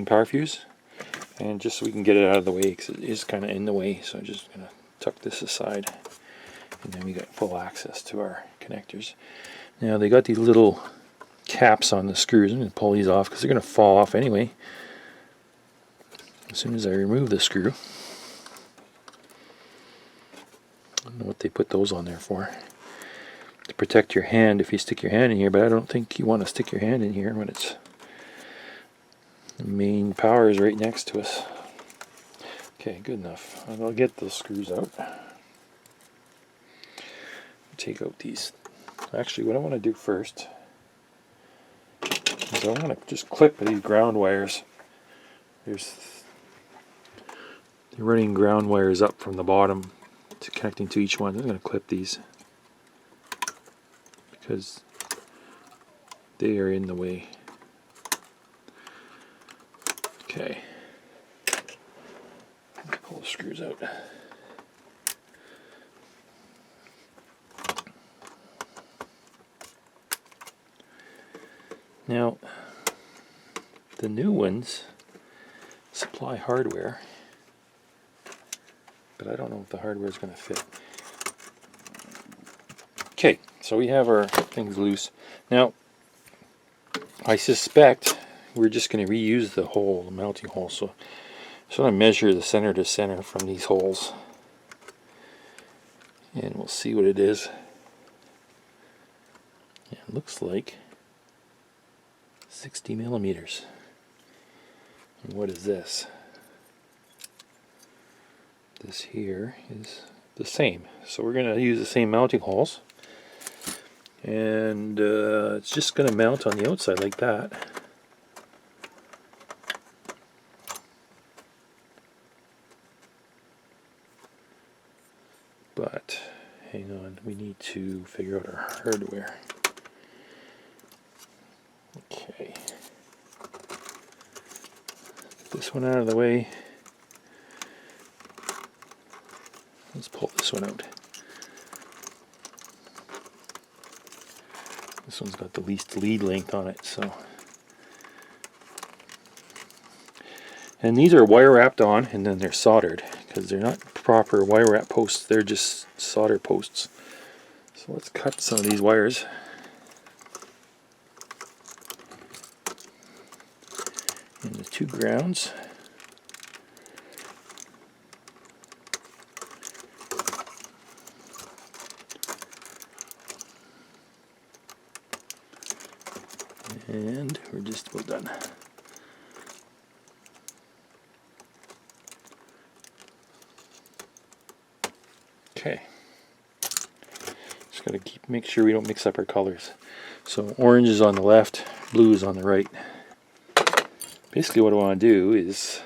power fuse, and just so we can get it out of the way because it is kind of in the way. So I'm just gonna tuck this aside, and then we got full access to our connectors. Now they got these little caps on the screws. I'm going to pull these off because they're going to fall off anyway as soon as I remove the screw. I don't know what they put those on there for. To protect your hand if you stick your hand in here, but I don't think you want to stick your hand in here when it's the main power is right next to us. Okay, good enough. I'll get those screws out. Take out these. Actually, what I want to do first So I'm going to just clip these ground wires. They're running ground wires up from the bottom to connecting to each one. I'm going to clip these because they are in the way. Okay. Pull the screws out. Now, the new ones supply hardware, but I don't know if the hardware is going to fit. Okay, so we have our things loose. Now, I suspect we're just going to reuse the hole, the mounting hole. So I'm going to measure the center to center from these holes, and we'll see what it is. Yeah, it looks like 60 millimeters. And what is this? This here is the same. So we're going to use the same mounting holes. And it's just going to mount on the outside like that. But hang on, we need to figure out our hardware. Okay. Get this one out of the way. Let's pull this one out. This one's got the least lead length on it, so. And these are wire wrapped on, and then they're soldered because they're not proper wire wrap posts, they're just solder posts. So let's cut some of these wires. Into 2 grounds. And we're just about done. Okay. Just gotta make sure we don't mix up our colors. So orange is on the left, blue is on the right. Basically what I want to do is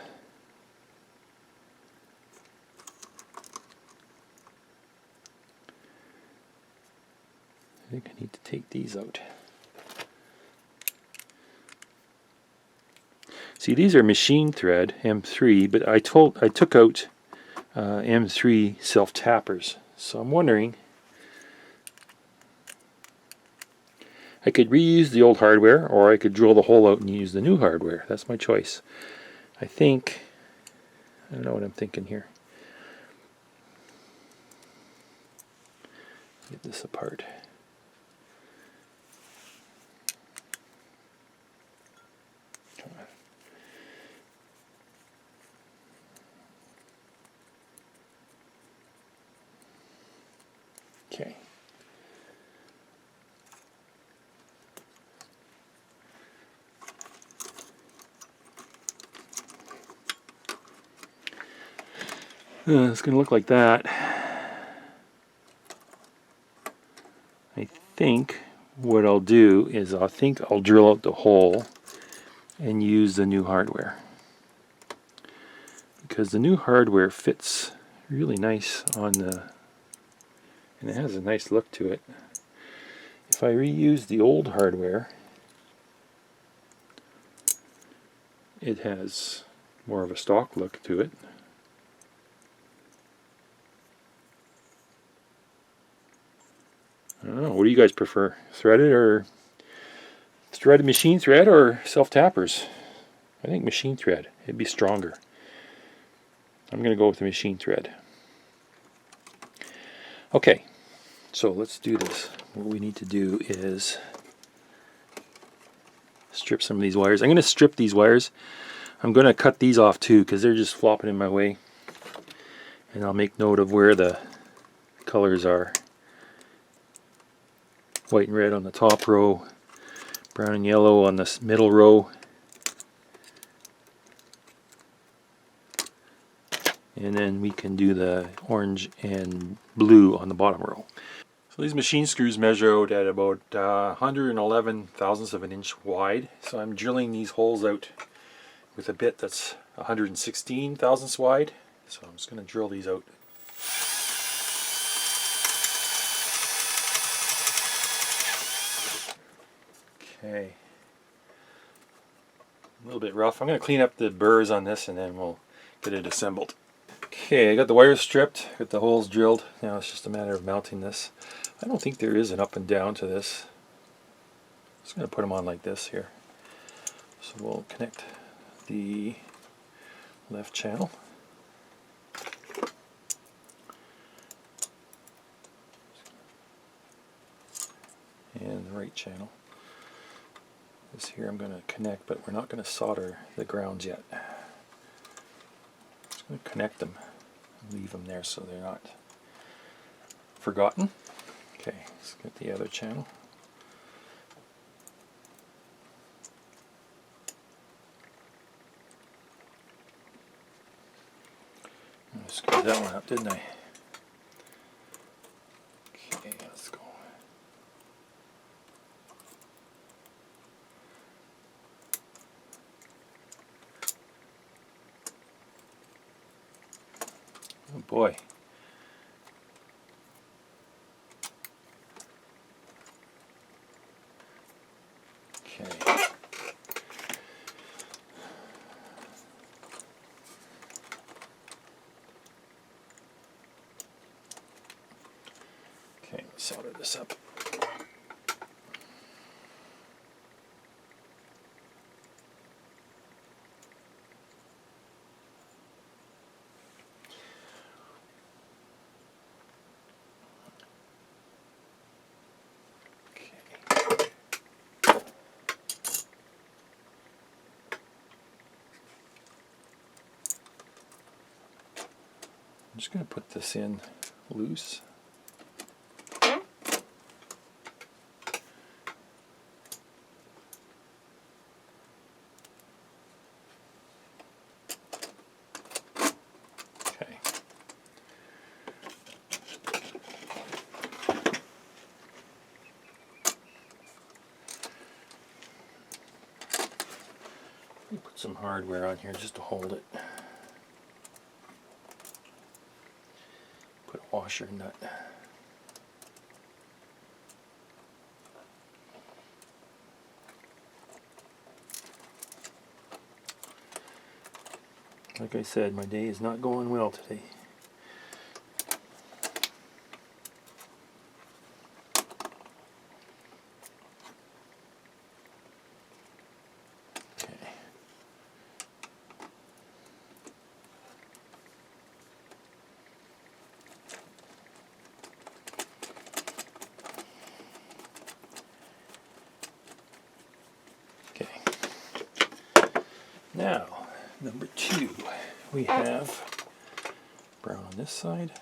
I think I need to take these out. See, these are machine thread M3, but I took out M3 self tappers. So I'm wondering, I could reuse the old hardware, or I could drill the hole out and use the new hardware. That's my choice. I don't know what I'm thinking here. Get this apart. Come on. Okay. It's going to look like that. I think what I'll do is I'll drill out the hole and use the new hardware, because the new hardware fits really nice on the, and it has a nice look to it. If I reuse the old hardware, it has more of a stock look to it. I don't know, what do you guys prefer? Threaded machine thread or self tappers? I think machine thread, it'd be stronger. I'm going to go with the machine thread. Okay, so let's do this. What we need to do is strip some of these wires. I'm going to strip these wires. I'm going to cut these off too because they're just flopping in my way. And I'll make note of where the colors are. White and red on the top row, brown and yellow on this middle row, and then we can do the orange and blue on the bottom row. So these machine screws measure out at about 111 thousandths of an inch wide. So I'm drilling these holes out with a bit that's 116 thousandths wide. So I'm just going to drill these out. Okay. A little bit rough. I'm going to clean up the burrs on this and then we'll get it assembled. Okay, I got the wires stripped, got the holes drilled. Now it's just a matter of mounting this. I don't think there is an up and down to this. I'm just going to put them on like this here. So we'll connect the left channel. And the right channel. This here I'm going to connect, but we're not going to solder the grounds yet. Just going to connect them and leave them there so they're not forgotten. Okay, let's get the other channel. I screwed that one up, didn't I? Okay, let's go. Oh boy. Okay. Okay, let's solder this up. I'm just going to put this in loose. Okay. Let me put some hardware on here just to hold it. Put a washer nut. Like I said, my day is not going well today. Okay. Okay. Now, number 2. We have brown on this side.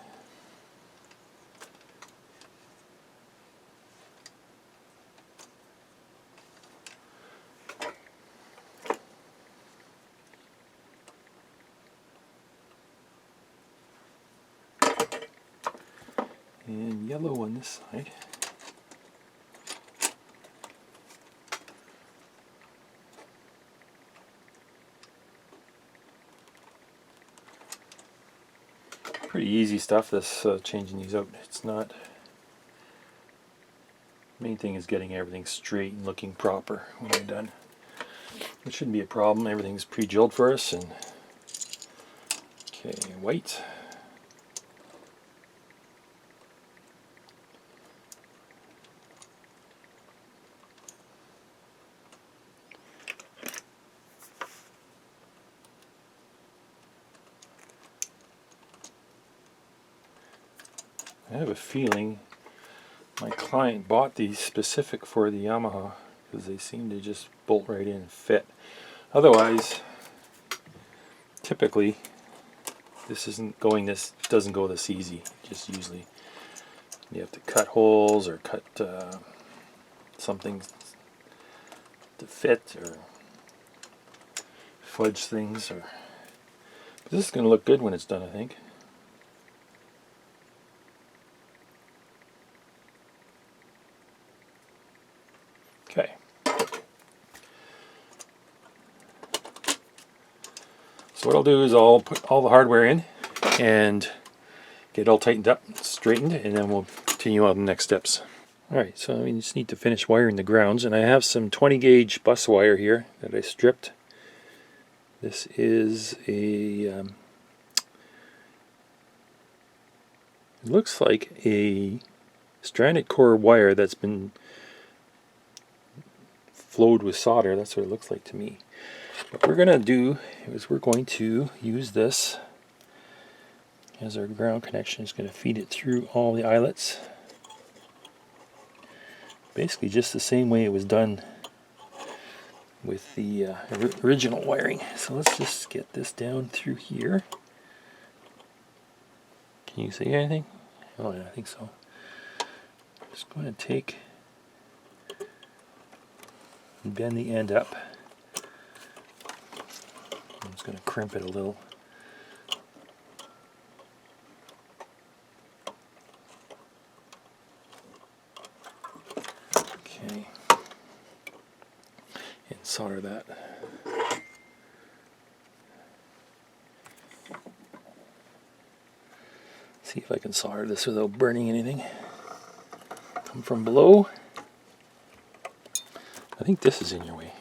And yellow on this side. Pretty easy stuff, this changing these out. It's not, main thing is getting everything straight and looking proper when you're done. It shouldn't be a problem, everything's pre-drilled for us. And okay, white. I have a feeling my client bought these specific for the Yamaha because they seem to just bolt right in and fit. Otherwise, typically, this doesn't go this easy. Just usually you have to cut holes or cut something to fit or fudge things. But this is going to look good when it's done, I think. Okay. So what I'll do is I'll put all the hardware in and get it all tightened up, straightened, and then we'll continue on the next steps. Alright, so we just need to finish wiring the grounds, and I have some 20 gauge bus wire here that I stripped. This is a, it looks like a stranded core wire that's been flowed with solder. That's what it looks like to me. What we're going to do is we're going to use this as our ground connection. Is going to feed it through all the eyelets. Basically just the same way it was done with the original wiring. So let's just get this down through here. Can you see anything? Oh yeah, I think so. Just going to take and bend the end up. I'm just going to crimp it a little. Okay. And solder that. See if I can solder this without burning anything. Come from below. I think this is in your way.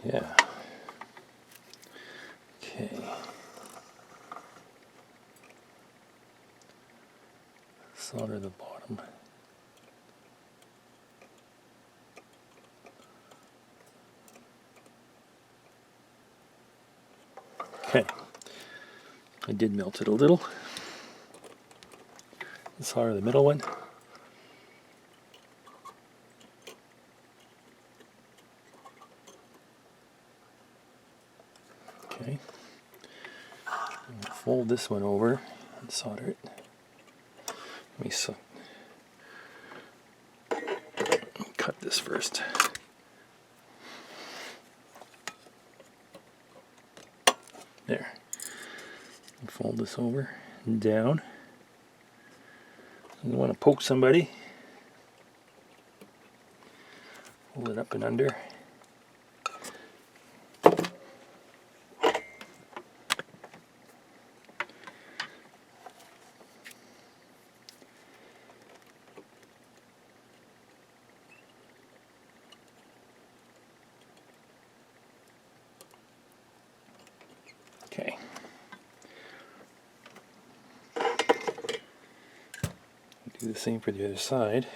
Yeah. Okay. Solder the bottom. Okay. I did melt it a little. Solder the middle one. Okay. Fold this one over and solder it. Let me cut this first. There. And fold this over and down. You want to poke somebody. Hold it up and under. Okay. Do the same for the other side.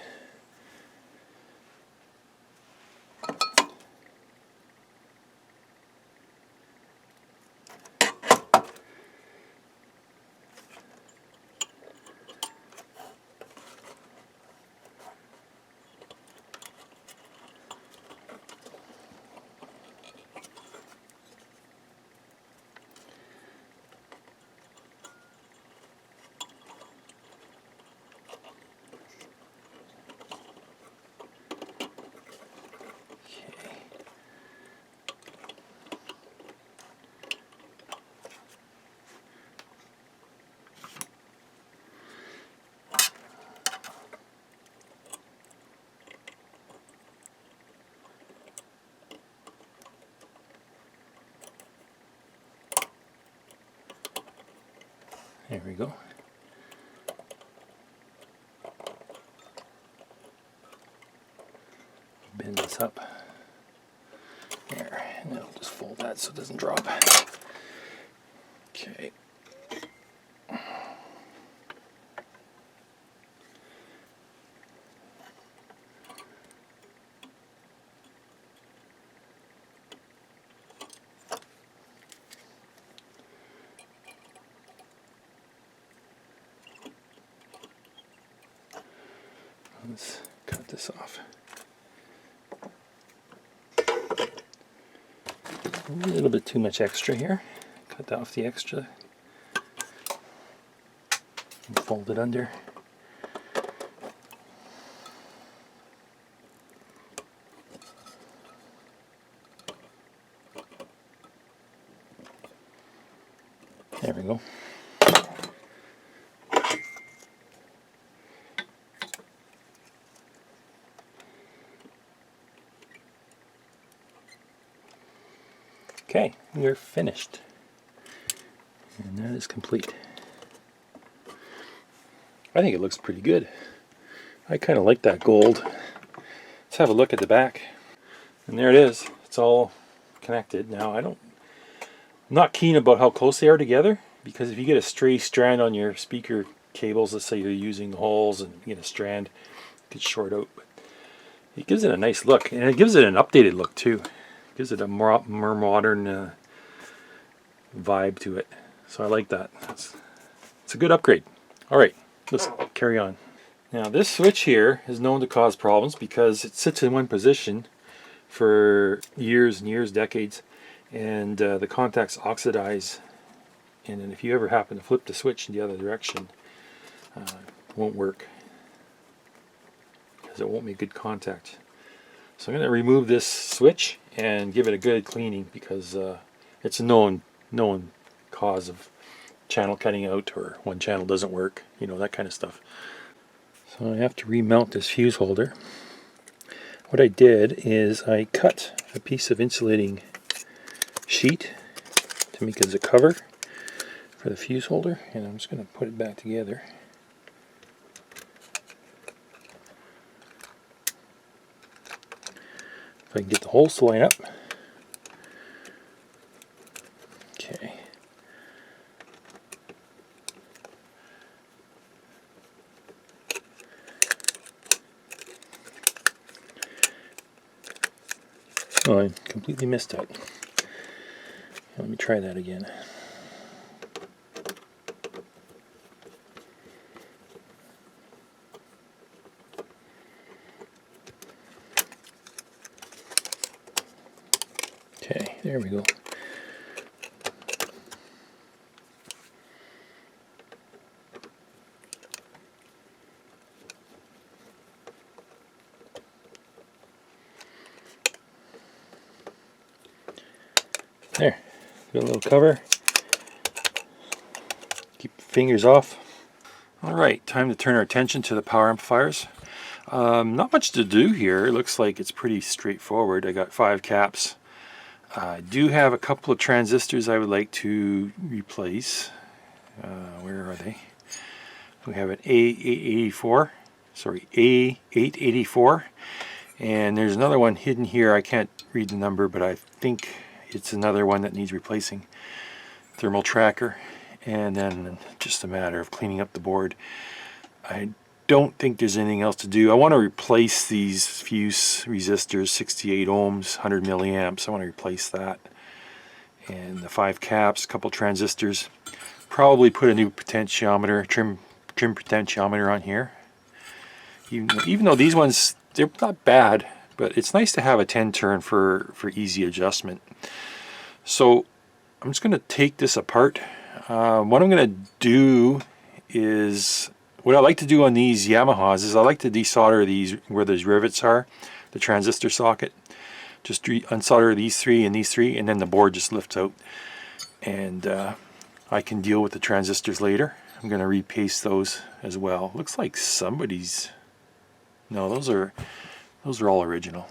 There we go. Bend this up. There, and then I'll just fold that so it doesn't drop. Okay. Let's cut this off. A little bit too much extra here. Cut off the extra. And fold it under. There we go. Okay, we're finished. And that is complete. I think it looks pretty good. I kind of like that gold. Let's have a look at the back. And there it is. It's all connected. Now I'm not keen about how close they are together, because if you get a stray strand on your speaker cables, let's say you're using holes and you get a strand, it could short out. But it gives it a nice look, and it gives it an updated look too. It gives it a more modern vibe to it. So I like that. It's a good upgrade. All right, let's carry on. Now this switch here is known to cause problems because it sits in one position for years and years, decades, and the contacts oxidize. And then if you ever happen to flip the switch in the other direction, it won't work because it won't make good contact. So I'm going to remove this switch and give it a good cleaning, because it's a known cause of channel cutting out, or one channel doesn't work, you know, that kind of stuff. So I have to remount this fuse holder. What I did is I cut a piece of insulating sheet to make it as a cover for the fuse holder, and I'm just going to put it back together. If I can get the holes to line up. Okay. Oh, I completely missed that. Let me try that again. Okay, there we go. There, got a little cover. Keep the fingers off. Alright, time to turn our attention to the power amplifiers. Not much to do here. It looks like it's pretty straightforward. I got 5 caps. I do have a couple of transistors I would like to replace. Where are they? We have an A884, sorry, A884, and there's another one hidden here. I can't read the number, but I think it's another one that needs replacing. Thermal tracker, and then just a matter of cleaning up the board. I don't think there's anything else to do. I want to replace these fuse resistors, 68 ohms, 100 milliamps. I want to replace that. And the 5 caps, a couple transistors. Probably put a new potentiometer, trim potentiometer on here. Even though these ones, they're not bad, but it's nice to have a 10 turn for easy adjustment. So I'm just going to take this apart. What I'm going to do is, what I like to do on these Yamahas is I like to desolder these where those rivets are, the transistor socket. Just unsolder these 3 and these 3, and then the board just lifts out. And I can deal with the transistors later. I'm going to repaste those as well. Looks like somebody's... No, those are all original.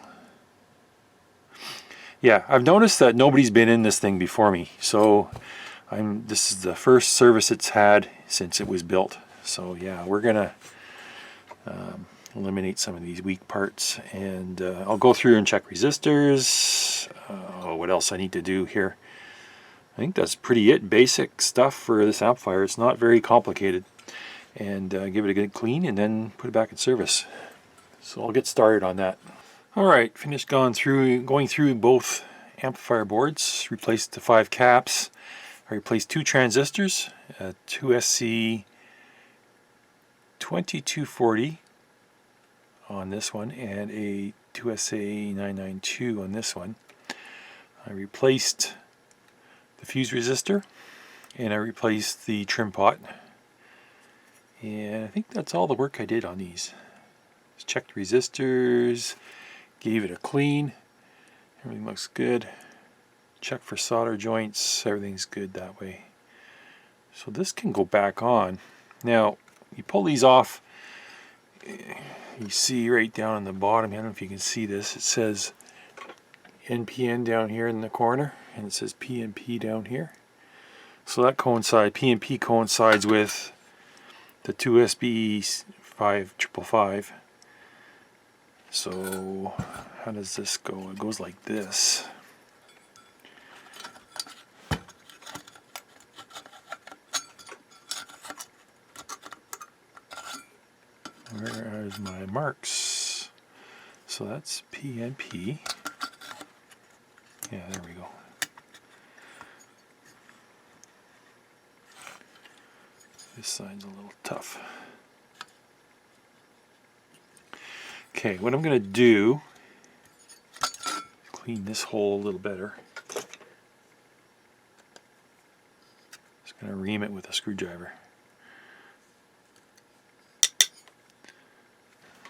Yeah, I've noticed that nobody's been in this thing before me. So this is the first service it's had since it was built. So yeah, we're gonna eliminate some of these weak parts, and I'll go through and check resistors. What else I need to do here? I think that's pretty it. Basic stuff for this amplifier. It's not very complicated. And give it a good clean and then put it back in service. So I'll get started on that. Alright, finished going through both amplifier boards. Replaced the 5 caps. I replaced 2 transistors, a 2SC-2240 on this one and a 2SA-992 on this one. I replaced the fuse resistor and I replaced the trim pot. And I think that's all the work I did on these. Just checked resistors, gave it a clean. Everything looks good. Check for solder joints. Everything's good that way. So this can go back on. Now, you pull these off. You see right down on the bottom, I don't know if you can see this, it says NPN down here in the corner, and it says PNP down here. So that PNP coincides with the two SBE 5555. So how does this go? It goes like this. Where are my marks? So that's PNP. Yeah, there we go. This side's a little tough. Okay, what I'm going to do, clean this hole a little better. Just going to ream it with a screwdriver.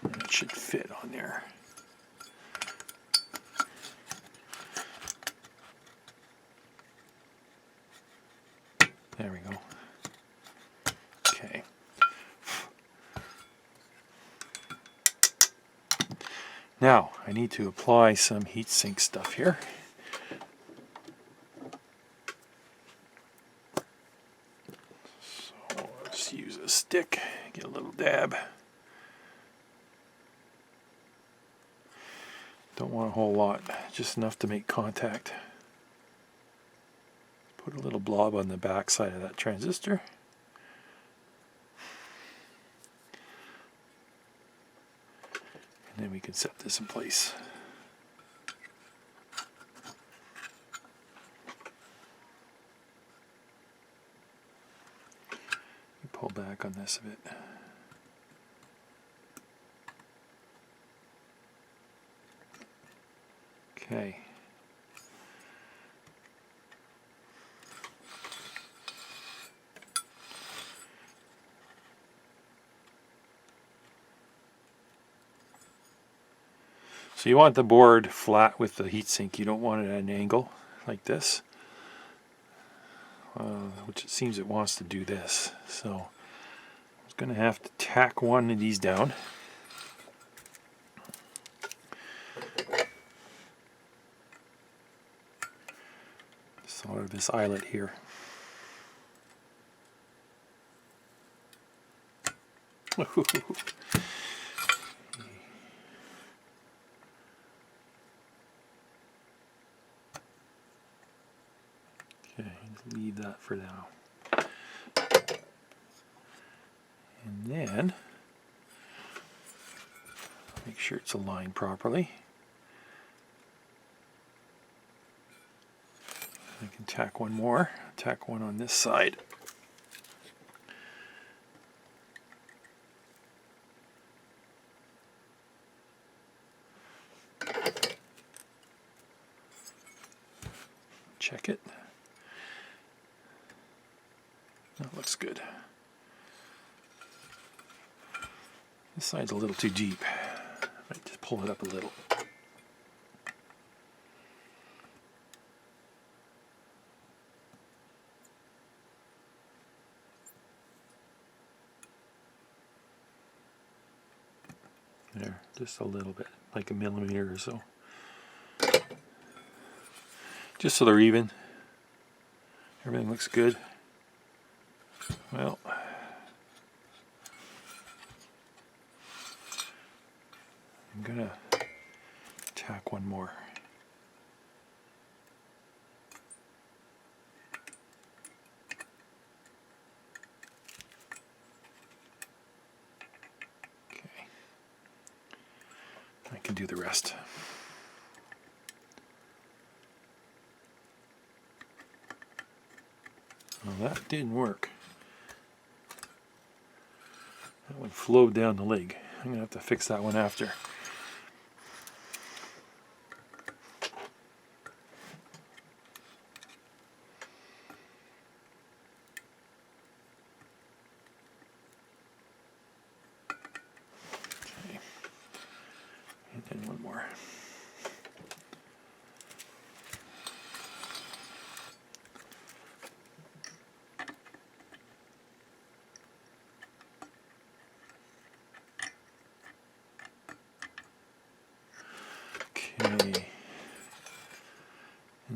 That should fit on there. There we go. Okay. Now, I need to apply some heatsink stuff here. So let's use a stick, get a little dab. Don't want a whole lot, just enough to make contact. Put a little blob on the back side of that transistor. And then we can set this in place. Pull back on this a bit. Okay. So you want the board flat with the heatsink. You don't want it at an angle like this, which it seems it wants to do this. So I'm going to have to tack one of these down. Sort of this eyelet here. Okay, just leave that for now. And then make sure it's aligned properly. I can tack one more, tack one on this side. Check it. That looks good. This side's a little too deep. Might just pull it up a little. There, just a little bit, like a millimeter or so. Just so they're even. Everything looks good. Well, I'm gonna tack one more. Okay. I can do the rest. Well, that didn't work. That one flowed down the leg. I'm going to have to fix that one after. Okay. And then one more. Okay,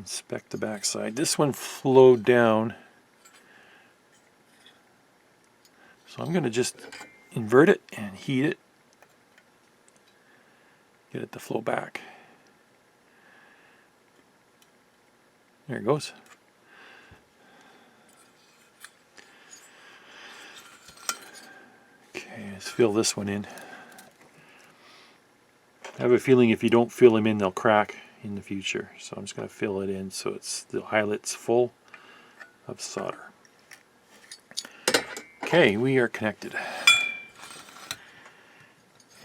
inspect the back side. This one flowed down, so I'm going to just invert it and heat it, get it to flow back. There it goes. Okay, let's fill this one in. I have a feeling if you don't fill them in, they'll crack in the future. So I'm just going to fill it in so it's the eyelet's full of solder. Okay, we are connected.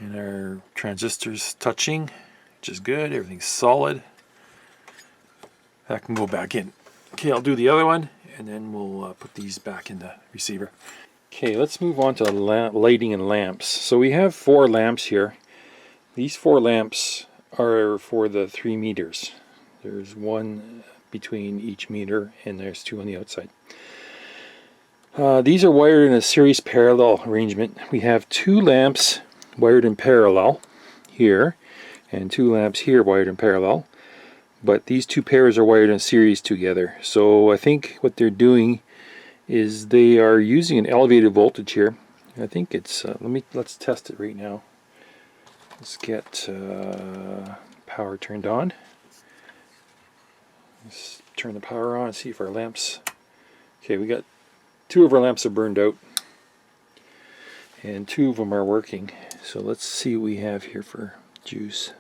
And our transistor's touching, which is good. Everything's solid. That can go back in. Okay, I'll do the other one, and then we'll put these back in the receiver. Okay, let's move on to lighting and lamps. So we have 4 lamps here. These 4 lamps are for the 3 meters. There's 1 between each meter, and there's 2 on the outside. These are wired in a series parallel arrangement. We have 2 lamps wired in parallel here, and 2 lamps here wired in parallel. But these 2 pairs are wired in series together. So I think what they're doing is they are using an elevated voltage here. I think it's let's test it right now. Let's get power turned on. Let's turn the power on and see if our lamps. Okay, we got 2 of our lamps are burned out, and 2 of them are working. So let's see what we have here for juice.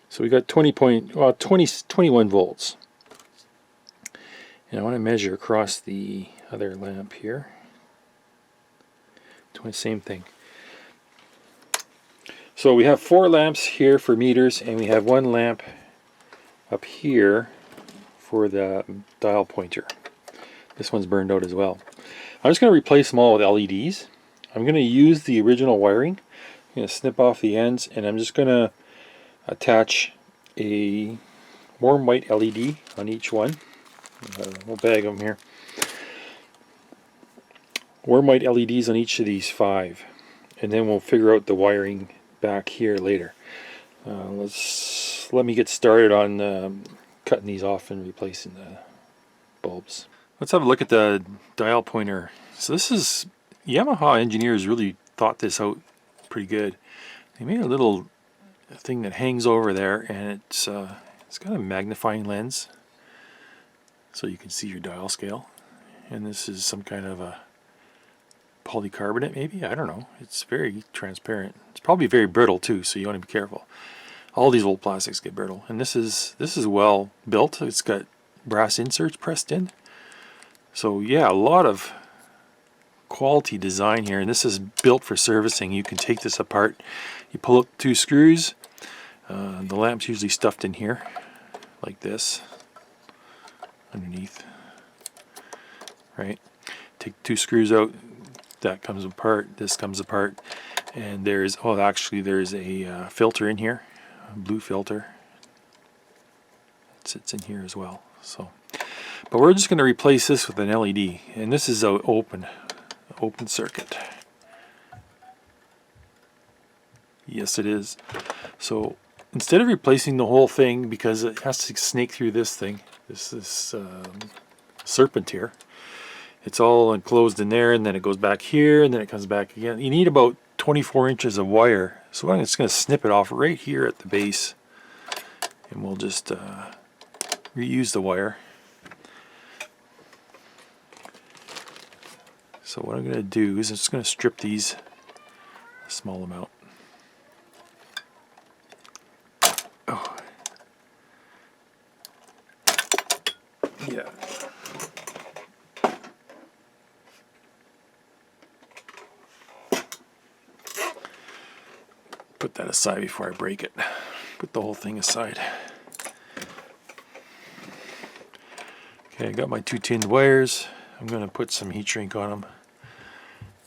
So we got 21 volts. And I want to measure across the other lamp here. Same thing. So we have 4 lamps here for meters, and we have 1 lamp up here for the dial pointer. This one's burned out as well. I'm just going to replace them all with LEDs. I'm going to use the original wiring. I'm going to snip off the ends, and I'm just going to attach a warm white LED on each one. We'll bag them here. Warm white LEDs on each of these 5, and then we'll figure out the wiring back here later. Let me get started on cutting these off and replacing the bulbs. Let's have a look at the dial pointer. So this is, Yamaha engineers really thought this out pretty good. They made a little thing that hangs over there, and it's got a magnifying lens so you can see your dial scale. And this is some kind of a polycarbonate, maybe, I don't know. It's very transparent. It's probably very brittle too, so you want to be careful. All these old plastics get brittle, and this is well built. It's got brass inserts pressed in. So yeah, a lot of quality design here, and this is built for servicing. You can take this apart. You pull up 2 screws. The lamp's usually stuffed in here, like this, underneath. Right? Take 2 screws out. That comes apart. This comes apart, and there's there's a filter in here, a blue filter. It sits in here as well. So, but we're just going to replace this with an LED, and this is an open circuit. Yes, it is. So instead of replacing the whole thing, because it has to snake through this thing, this serpent here. It's all enclosed in there, and then it goes back here, and then it comes back again. You need about 24 inches of wire. So I'm just going to snip it off right here at the base, and we'll just reuse the wire. So what I'm going to do is I'm just going to strip these a small amount. Oh. Yeah. Put that aside before I break it. Put the whole thing aside. Okay, I got my 2 tinned wires. I'm going to put some heat shrink on them.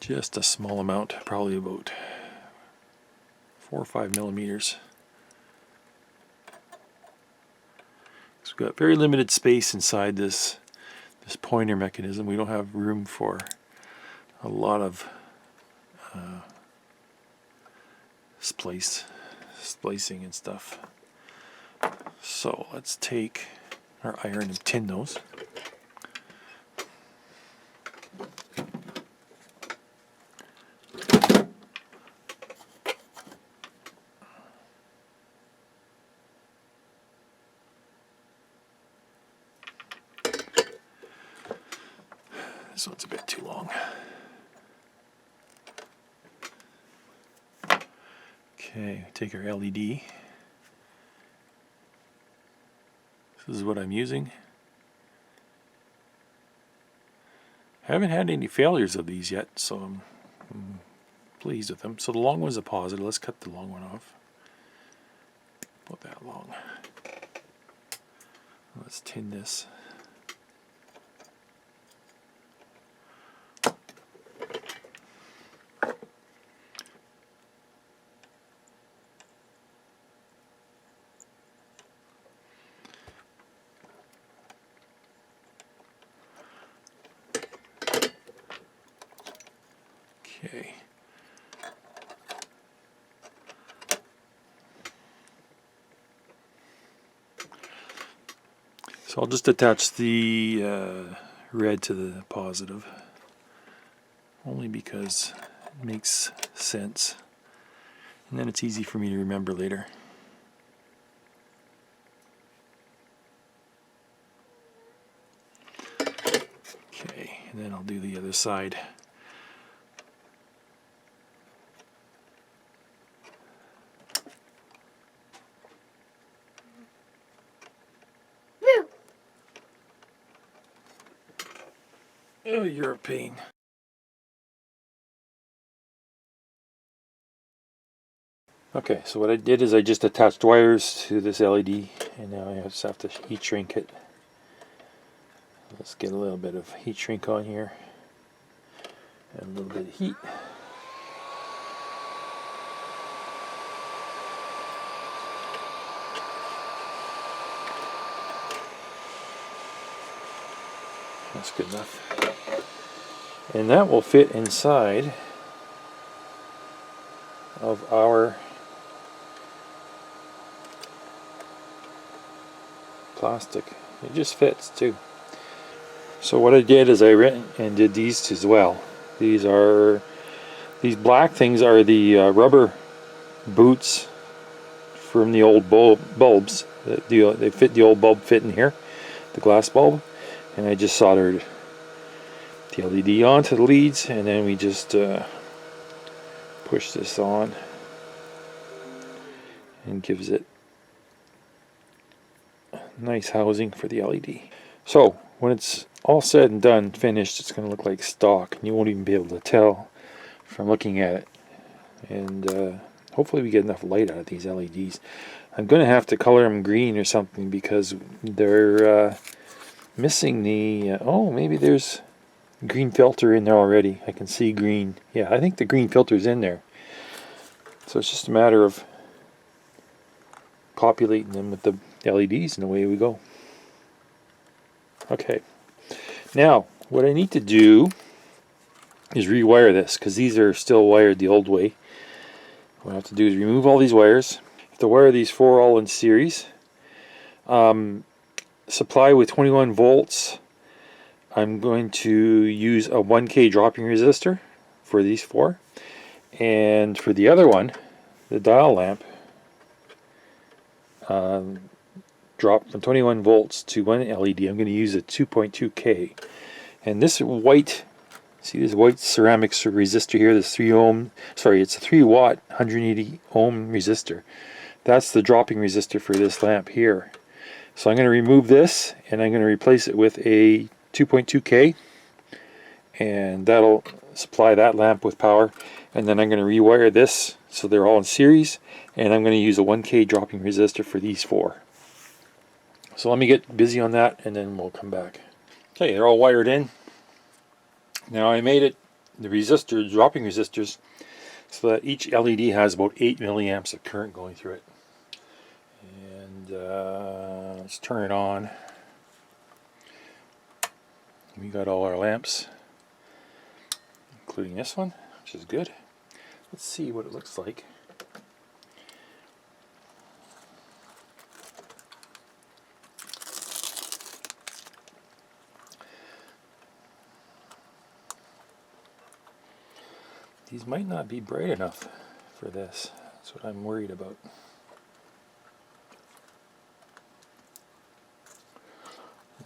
Just a small amount, probably about 4 or 5 millimeters. So we've got very limited space inside this pointer mechanism. We don't have room for a lot of splicing and stuff. So let's take our iron and tin those. This one's a bit too long. Okay, take our LED. This is what I'm using. I haven't had any failures of these yet, so I'm pleased with them. So the long one's a positive. Let's cut the long one off. About that long. Let's tin this. Okay. So I'll just attach the red to the positive, only because it makes sense, and then it's easy for me to remember later. Okay, and then I'll do the other side. Oh, you're a pain. Okay, so what I did is I just attached wires to this LED, and now I just have to heat shrink it. Let's get a little bit of heat shrink on here, and a little bit of heat. That's good enough. And that will fit inside of our plastic. It just fits too. So what I did is I went and did these as well. These black things are the rubber boots from the old bulbs. They fit the old bulb fit in here, the glass bulb, and I just soldered the LED onto the leads, and then we just push this on, and gives it nice housing for the LED. So when it's all said and done, finished, it's going to look like stock, and you won't even be able to tell from looking at it. And hopefully we get enough light out of these LEDs. I'm going to have to color them green or something, because they're missing the oh, maybe there's green filter in there already. I can see green. Yeah, I think the green filter's in there. So it's just a matter of populating them with the LEDs, and away we go. Okay, now what I need to do is rewire this, because these are still wired the old way. What I have to do is remove all these wires. I have to wire these four all in series. Supply with 21 volts. I'm going to use a 1K dropping resistor for these four, and for the other one, the dial lamp, drop from 21 volts to one LED. I'm going to use a 2.2K, and this white, see this white ceramic resistor here, this 3 ohm, sorry, it's a 3 watt 180 ohm resistor. That's the dropping resistor for this lamp here. So I'm going to remove this, and I'm going to replace it with a 2.2K, and that'll supply that lamp with power. And then I'm going to rewire this so they're all in series, and I'm going to use a 1K dropping resistor for these four. So let me get busy on that, and then we'll come back. Okay, they're all wired in. Now I made it, the resistor, dropping resistors, so that each LED has about 8 milliamps of current going through it. And let's turn it on. We got all our lamps, including this one, which is good. Let's see what it looks like. these might not be bright enough for this. That's what I'm worried about.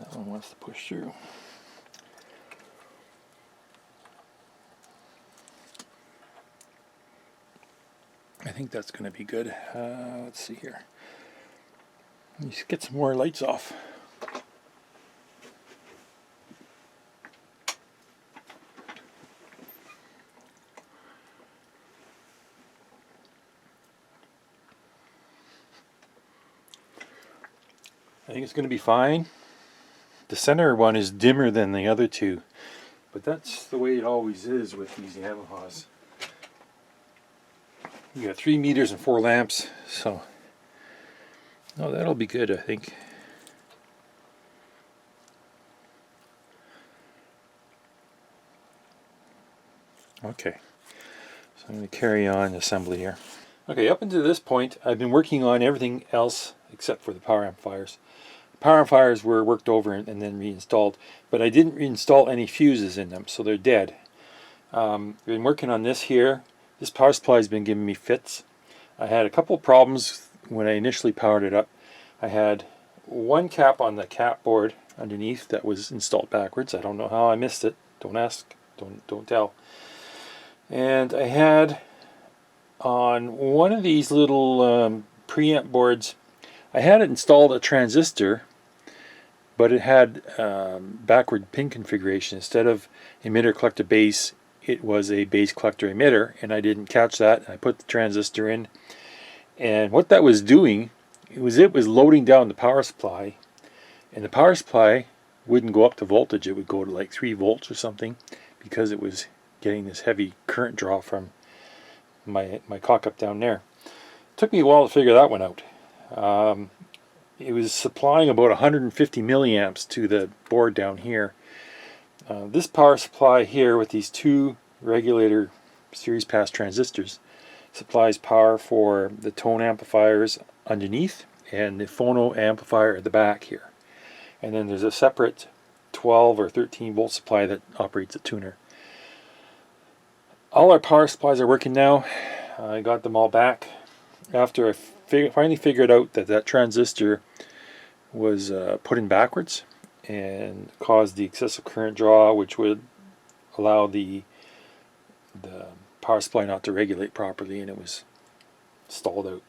That one wants to push through. I think that's going to be good. Let's see here. Let's get some more lights off. I think it's going to be fine. The center one is dimmer than the other two, but that's the way it always is with these Yamahas. You got 3 meters and 4 lamps, so no, that'll be good, I think. Okay, so I'm going to carry on assembly here. Okay, up until this point, I've been working on everything else except for the power amplifiers. The power amplifiers were worked over and then reinstalled, but I didn't reinstall any fuses in them, so they're dead. I've been working on this here. This power supply has been giving me fits. I had a couple problems when I initially powered it up. I had one cap on the cap board underneath that was installed backwards. I don't know how I missed it. Don't ask, don't tell. And I had on one of these little preamp boards, I had it installed a transistor, but it had backward pin configuration. Instead of emitter collector base, it was a base collector emitter, and I didn't catch that. I put the transistor in, and what that was doing, it was loading down the power supply, and the power supply wouldn't go up to voltage. It would go to like 3 volts or something, because it was getting this heavy current draw from my cock up down there. It took me a while to figure that one out. It was supplying about 150 milliamps to the board down here. This power supply here with these 2 regulator series pass transistors supplies power for the tone amplifiers underneath and the phono amplifier at the back here. And then there's a separate 12 or 13 volt supply that operates a tuner. All our power supplies are working now. I got them all back after I finally figured out that that transistor was put in backwards and caused the excessive current draw, which would allow the power supply not to regulate properly, and it was stalled out.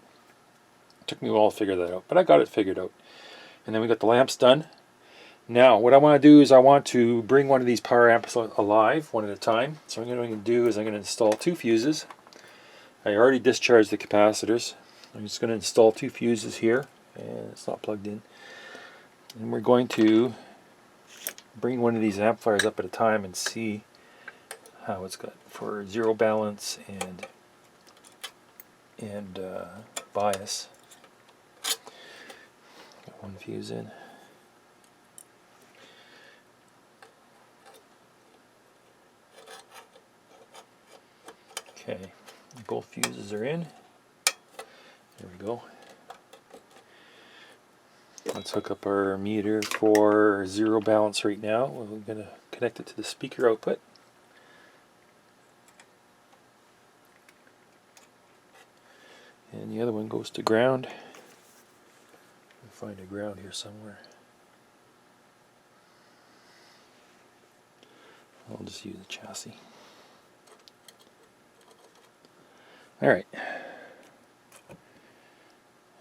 It took me a while to figure that out, but I got it figured out. And then we got the lamps done. Now what I want to do is I want to bring one of these power amps alive one at a time. So what I'm going to do is I'm going to install 2 fuses. I already discharged the capacitors. I'm just going to install 2 fuses here, and it's not plugged in. And we're going to bring one of these amplifiers up at a time and see how it's got for zero balance and bias. Got one fuse in. Okay, both fuses are in. There we go. Let's hook up our meter for zero balance right now. We're going to connect it to the speaker output. And the other one goes to ground. I'll find a ground here somewhere. I'll just use the chassis. Alright.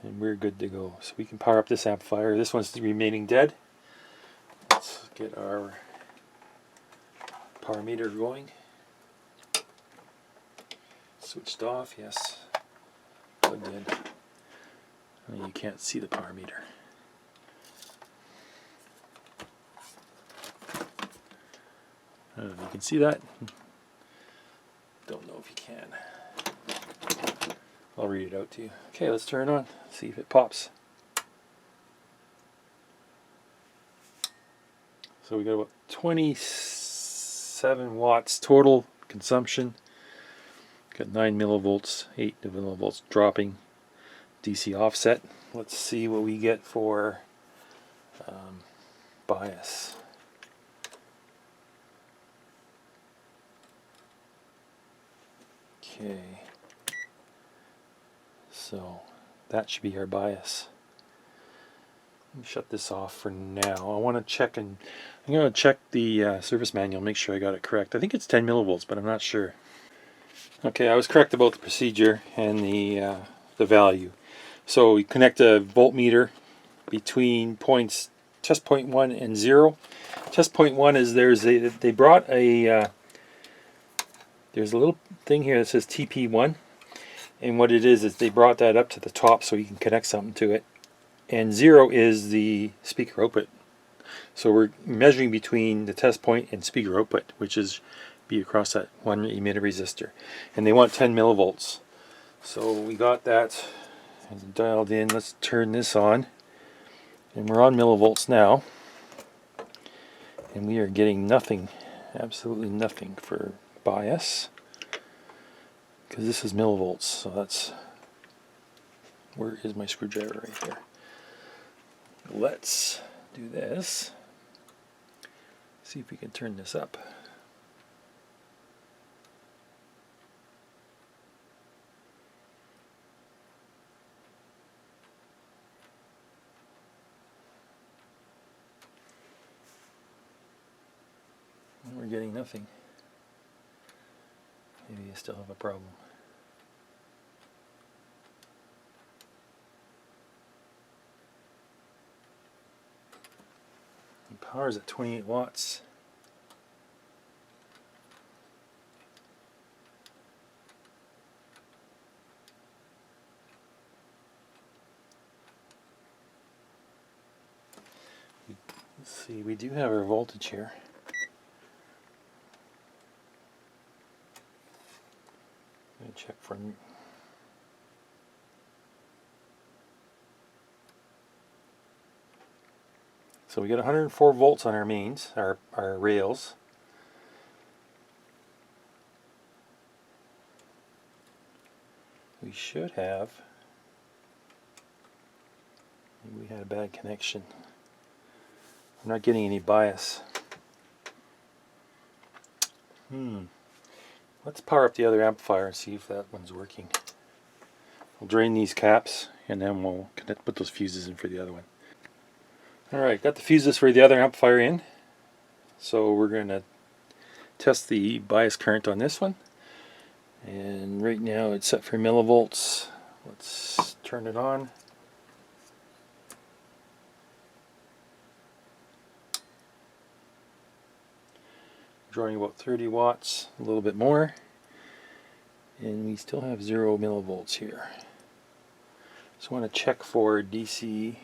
And we're good to go. So we can power up this amplifier. This one's remaining dead. Let's get our power meter going. Switched off, yes. Plugged in. You can't see the power meter. I don't know if you can see that. Don't know if you can. I'll read it out to you. Okay, let's turn it on. See if it pops. So we got about 27 watts total consumption. Got 9 millivolts, 8 millivolts dropping, DC offset. Let's see what we get for bias. Okay, so that should be our bias. Let me shut this off for now. I want to check, and I'm going to check the service manual, make sure I got it correct. I think it's 10 millivolts, but I'm not sure. Okay, I was correct about the procedure and the value. So we connect a voltmeter between points test point 1 and 0. Test point 1 is they brought a there's a little thing here that says TP1, and what it is they brought that up to the top so you can connect something to it. And 0 is the speaker output. So we're measuring between the test point and speaker output, which is be across that one emitter resistor. And they want 10 millivolts. So we got that dialed in. Let's turn this on. And we're on millivolts now. And we are getting nothing, absolutely nothing for bias. Because this is millivolts, so that's, where is my screwdriver? Right there. Let's do this. See if we can turn this up. We're getting nothing. Maybe I still have a problem. The power is at 28 watts. Let's see, we do have our voltage here. I'm going to check for. So we got 104 volts on our mains, our rails. We should have. Maybe we had a bad connection. I'm not getting any bias. Let's power up the other amplifier and see if that one's working. We'll drain these caps and then we'll put those fuses in for the other one. Alright, got the fuses for the other amplifier in. So we're going to test the bias current on this one. And right now it's set for millivolts. Let's turn it on. Drawing about 30 watts, a little bit more, and we still have 0 millivolts here. So I want to check for DC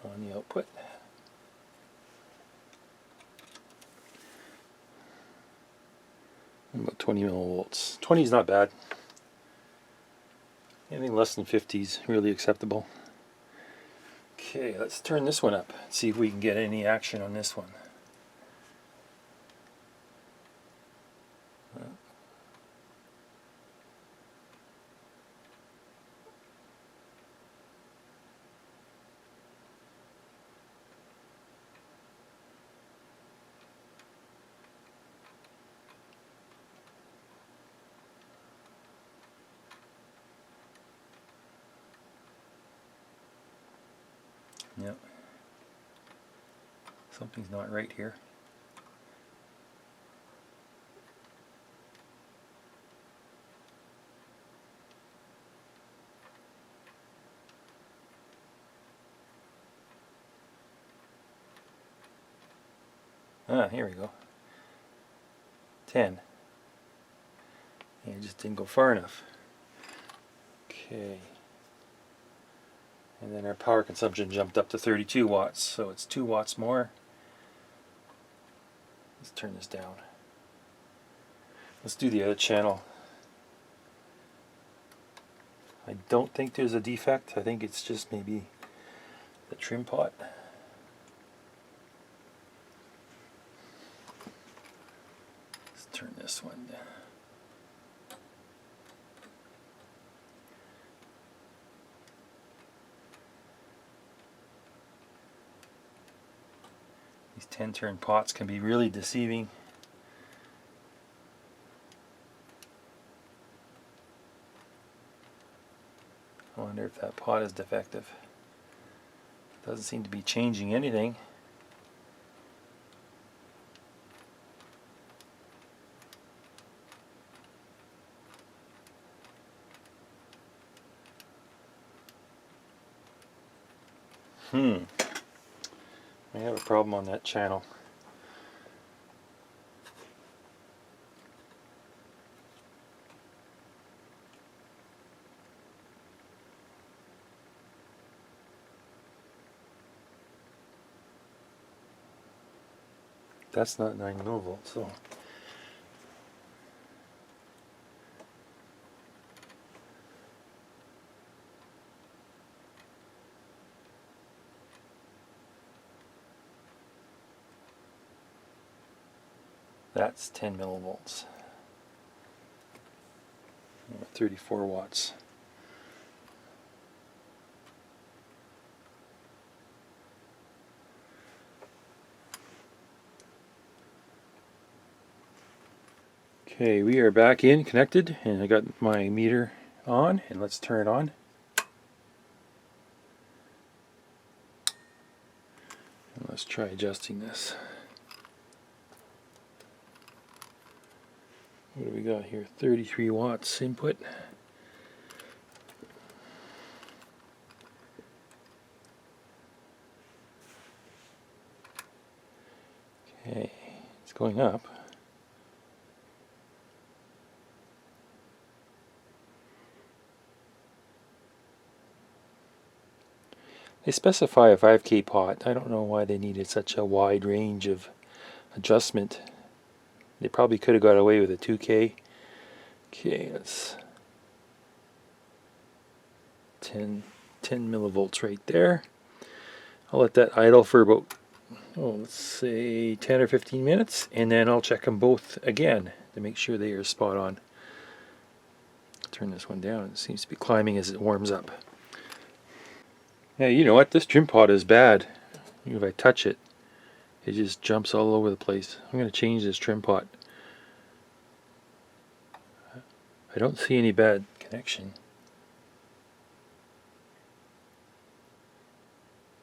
on the output. About 20 millivolts. 20 is not bad. Anything less than 50 is really acceptable. Okay, let's turn this one up, see if we can get any action on this one. Yep. Something's not right here. Ah, here we go. 10. And it just didn't go far enough. Okay. And then our power consumption jumped up to 32 watts, so it's 2 watts more. Let's turn this down. Let's do the other channel. I don't think there's a defect. I think it's just maybe the trim pot. Let's turn this one down. These 10-turn pots can be really deceiving. I wonder if that pot is defective. Doesn't seem to be changing anything. I have a problem on that channel. That's not 9 millivolts, so that's 10 millivolts. 34 watts. Okay, we are back in, connected, and I got my meter on, and let's turn it on. And let's try adjusting this. What do we got here? 33 watts input. Okay, it's going up. They specify a 5K pot. I don't know why they needed such a wide range of adjustment. They probably could have got away with a 2K. Okay, that's 10 millivolts right there. I'll let that idle for about, let's say 10 or 15 minutes, and then I'll check them both again to make sure they are spot on. Turn this one down. It seems to be climbing as it warms up. Yeah, you know what? This trim pot is bad. If I touch it, it just jumps all over the place. I'm going to change this trim pot. I don't see any bad connection.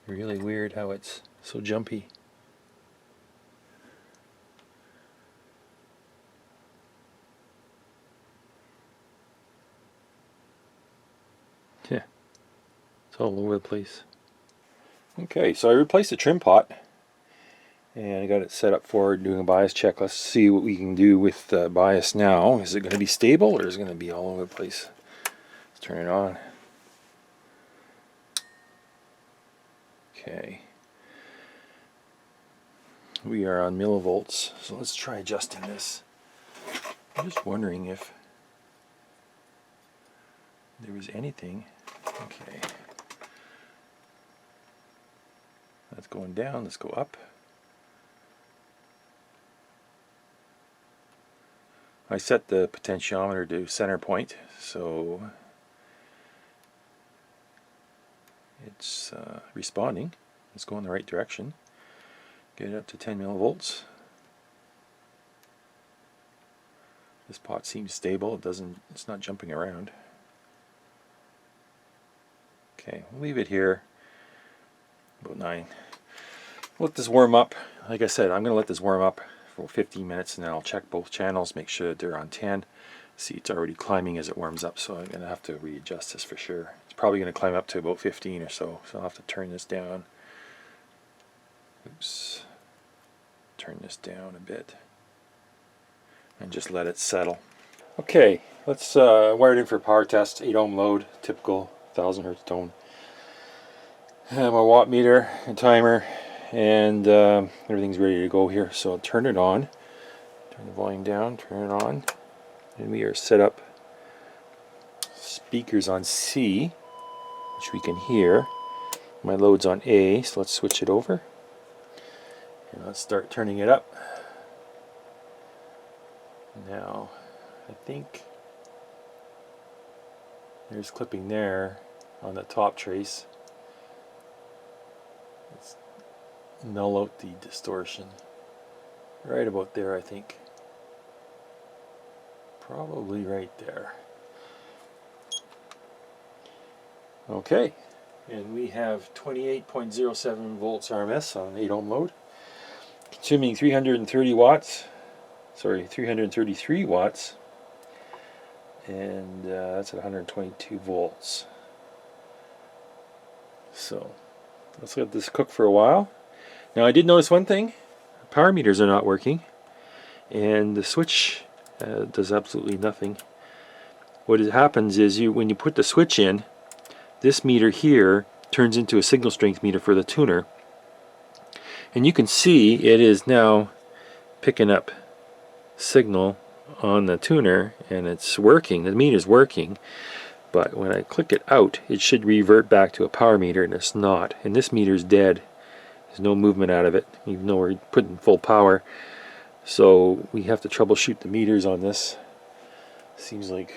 Really weird how it's so jumpy. Yeah, it's all over the place. Okay, so I replaced the trim pot, and I got it set up for doing a bias check. Let's see what we can do with the bias now. Is it going to be stable, or is it going to be all over the place? Let's turn it on. Okay. We are on millivolts, so let's try adjusting this. I'm just wondering if there was anything. Okay. That's going down, let's go up. I set the potentiometer to center point, so it's responding. It's going the right direction. Get it up to 10 millivolts. This pot seems stable. It's not jumping around. Okay, we'll leave it here. About 9. Let this warm up. Like I said, I'm going to let this warm up for 15 minutes, and then I'll check both channels, make sure that they're on 10. See, it's already climbing as it warms up, so I'm going to have to readjust this for sure. It's probably going to climb up to about 15 or so I'll have to turn this down. Oops. Turn this down a bit and just let it settle. Okay, let's wire it in for a power test. 8 ohm load, typical 1000 hertz tone. My watt meter and timer, and everything's ready to go here. So I'll turn it on, turn the volume down, turn it on, and we are set up. Speakers on C, which we can hear. My load's on A, so let's switch it over. And let's start turning it up. Now, I think there's clipping there on the top trace. Let's null out the distortion. Right about there, I think. Probably right there. Okay, and we have 28.07 volts RMS on 8 ohm load, consuming 330 watts, sorry, 333 watts, and that's at 122 volts. So let's let this cook for a while. Now I did notice one thing: power meters are not working, and the switch does absolutely nothing. What happens is when you put the switch in, this meter here turns into a signal strength meter for the tuner, and you can see it is now picking up signal on the tuner, and it's working. The meter is working, but when I click it out, it should revert back to a power meter, and it's not. And this meter is dead. There's no movement out of it, even though we're putting full power. So we have to troubleshoot the meters on this. Seems like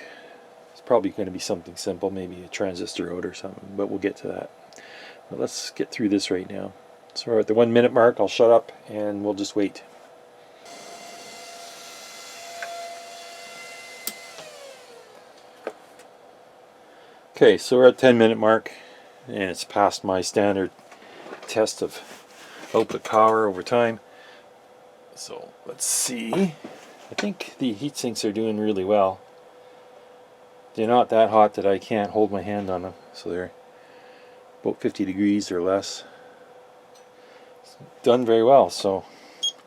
it's probably going to be something simple, maybe a transistor out or something, but we'll get to that. But let's get through this right now. So we're at the 1 minute mark. I'll shut up and we'll just wait. Okay, so we're at 10-minute mark, and it's past my standard test of output power over time. So let's see. I think the heat sinks are doing really well. They're not that hot that I can't hold my hand on them, so they're about 50 degrees or less. It's done very well, so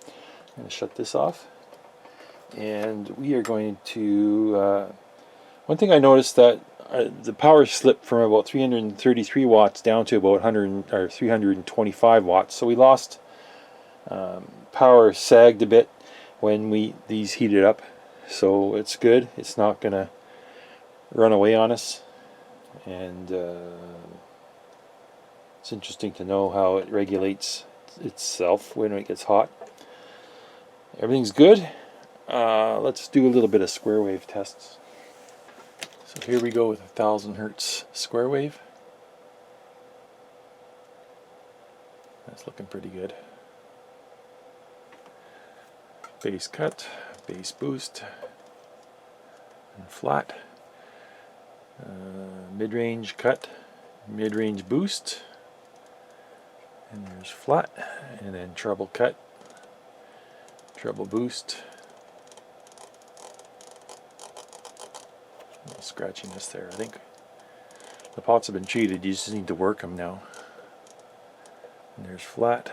I'm going to shut this off. And we are going to... one thing I noticed that the power slipped from about 333 watts down to about 325 watts. So we lost power, sagged a bit when these heated up. So it's good. It's not going to run away on us. And it's interesting to know how it regulates itself when it gets hot. Everything's good. Let's do a little bit of square wave tests. So here we go with 1000 hertz square wave. That's looking pretty good. Bass cut, bass boost, and flat. Mid-range cut, mid-range boost, and there's flat, and then treble cut, treble boost. Scratchiness there. I think the pots have been treated. You just need to work them now. And there's flat.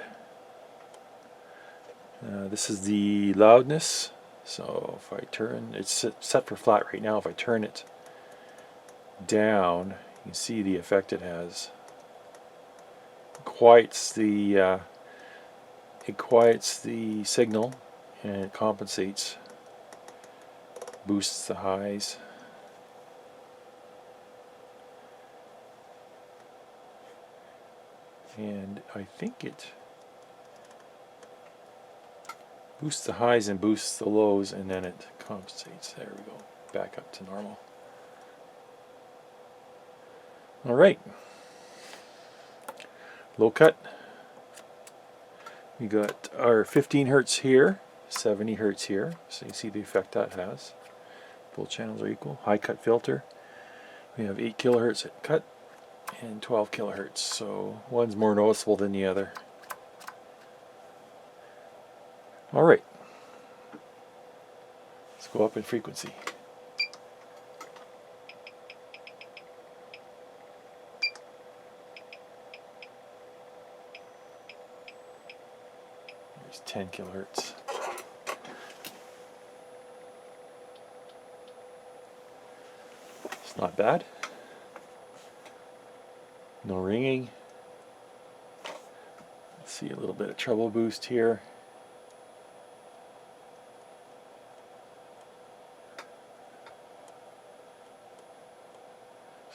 This is the loudness. So if I turn, it's set for flat right now. If I turn it down, you can see the effect it has. It quiets the signal, and it compensates. Boosts the highs. And I think it boosts the highs and boosts the lows, and then it compensates. There we go, back up to normal. Alright, low cut. We got our 15 hertz here, 70 hertz here, so you see the effect that has. Both channels are equal. High cut filter. We have 8 kilohertz at cut and 12 kilohertz, so one's more noticeable than the other. Alright, let's go up in frequency. There's 10 kilohertz. It's not bad. No ringing. Let's see a little bit of treble boost here.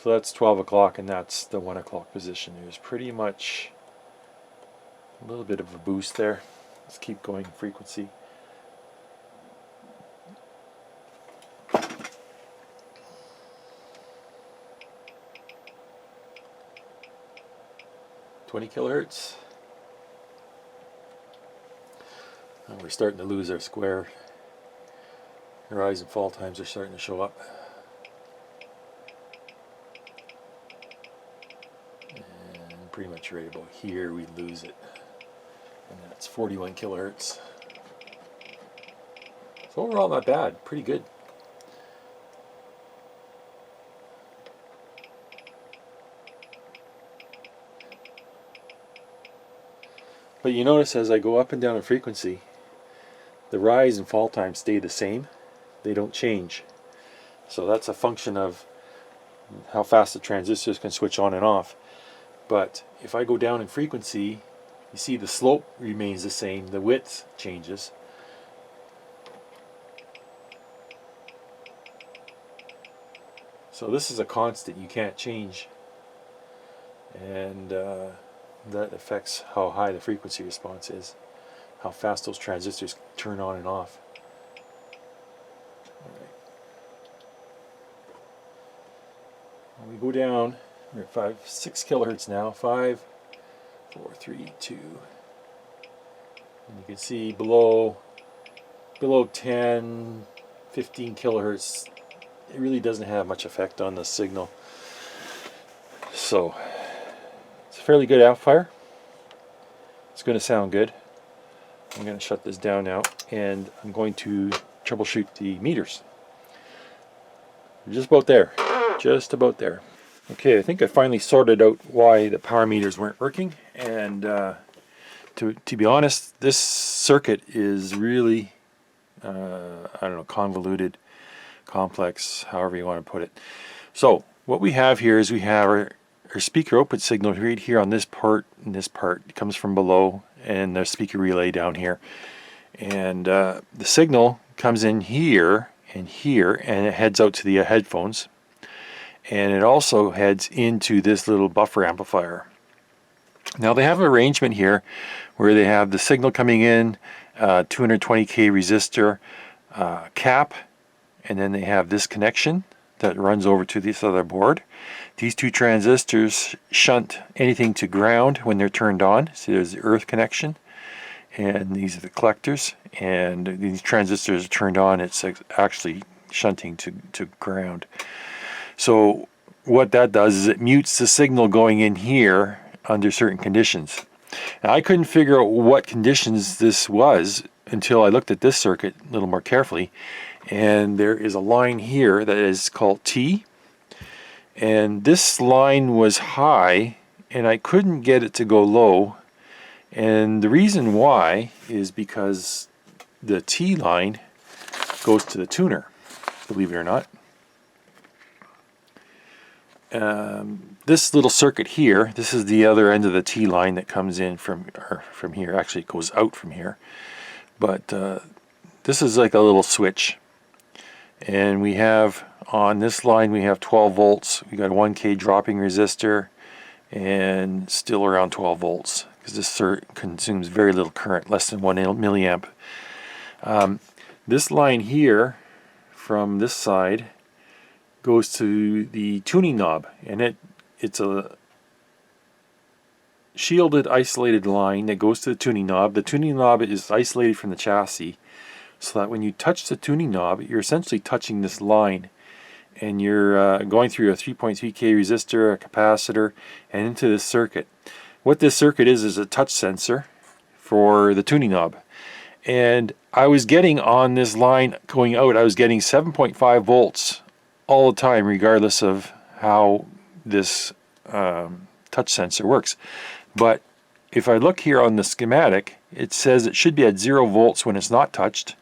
So that's 12 o'clock, and that's the 1 o'clock position. There's pretty much a little bit of a boost there. Let's keep going frequency. $20 kilohertz. And we're starting to lose our square. Rise and fall times are starting to show up. pretty much right about here we lose it, and that's 41 kilohertz. So overall not bad, pretty good. But you notice as I go up and down in frequency, the rise and fall times stay the same. They don't change. So that's a function of how fast the transistors can switch on and off. But if I go down in frequency, you see the slope remains the same, the width changes. So this is a constant you can't change, and that affects how high the frequency response is, how fast those transistors turn on and off. When we go down, we're at 6 kilohertz now. 5, 4, 3, 2. And you can see below 10, 15 kilohertz, it really doesn't have much effect on the signal. So it's a fairly good amplifier. It's going to sound good. I'm going to shut this down now, and I'm going to troubleshoot the meters. Just about there. Just about there. Okay, I think I finally sorted out why the power meters weren't working, and to be honest, this circuit is really I don't know, convoluted, complex, however you want to put it. So what we have here is we have our speaker output signal right here on this part, and this part comes from below, and the speaker relay down here, and the signal comes in here and here, and it heads out to the headphones, and it also heads into this little buffer amplifier. Now they have an arrangement here where they have the signal coming in, 220k resistor cap, and then they have this connection that runs over to this other board. These two transistors shunt anything to ground when they're turned on. So there's the earth connection, and these are the collectors, and these transistors are turned on, it's actually shunting to ground. So what that does is it mutes the signal going in here under certain conditions. Now I couldn't figure out what conditions this was until I looked at this circuit a little more carefully, and there is a line here that is called T, and this line was high and I couldn't get it to go low, and the reason why is because the T line goes to the tuner, believe it or not. This little circuit here, this is the other end of the T line that comes in from here. Actually, it goes out from here. But this is like a little switch. And we have, on this line, we have 12 volts. We got a 1K dropping resistor, and still around 12 volts. Because this consumes very little current, less than 1 milliamp. This line here, from this side, goes to the tuning knob, and it's a shielded, isolated line that goes to the tuning knob. The tuning knob is isolated from the chassis, so that when you touch the tuning knob, you're essentially touching this line, and you're going through a 3.3K resistor, a capacitor, and into this circuit. What this circuit is a touch sensor for the tuning knob. And I was getting on this line going out, I was getting 7.5 volts all the time, regardless of how this touch sensor works. But if I look here on the schematic, it says it should be at 0 volts when it's not touched,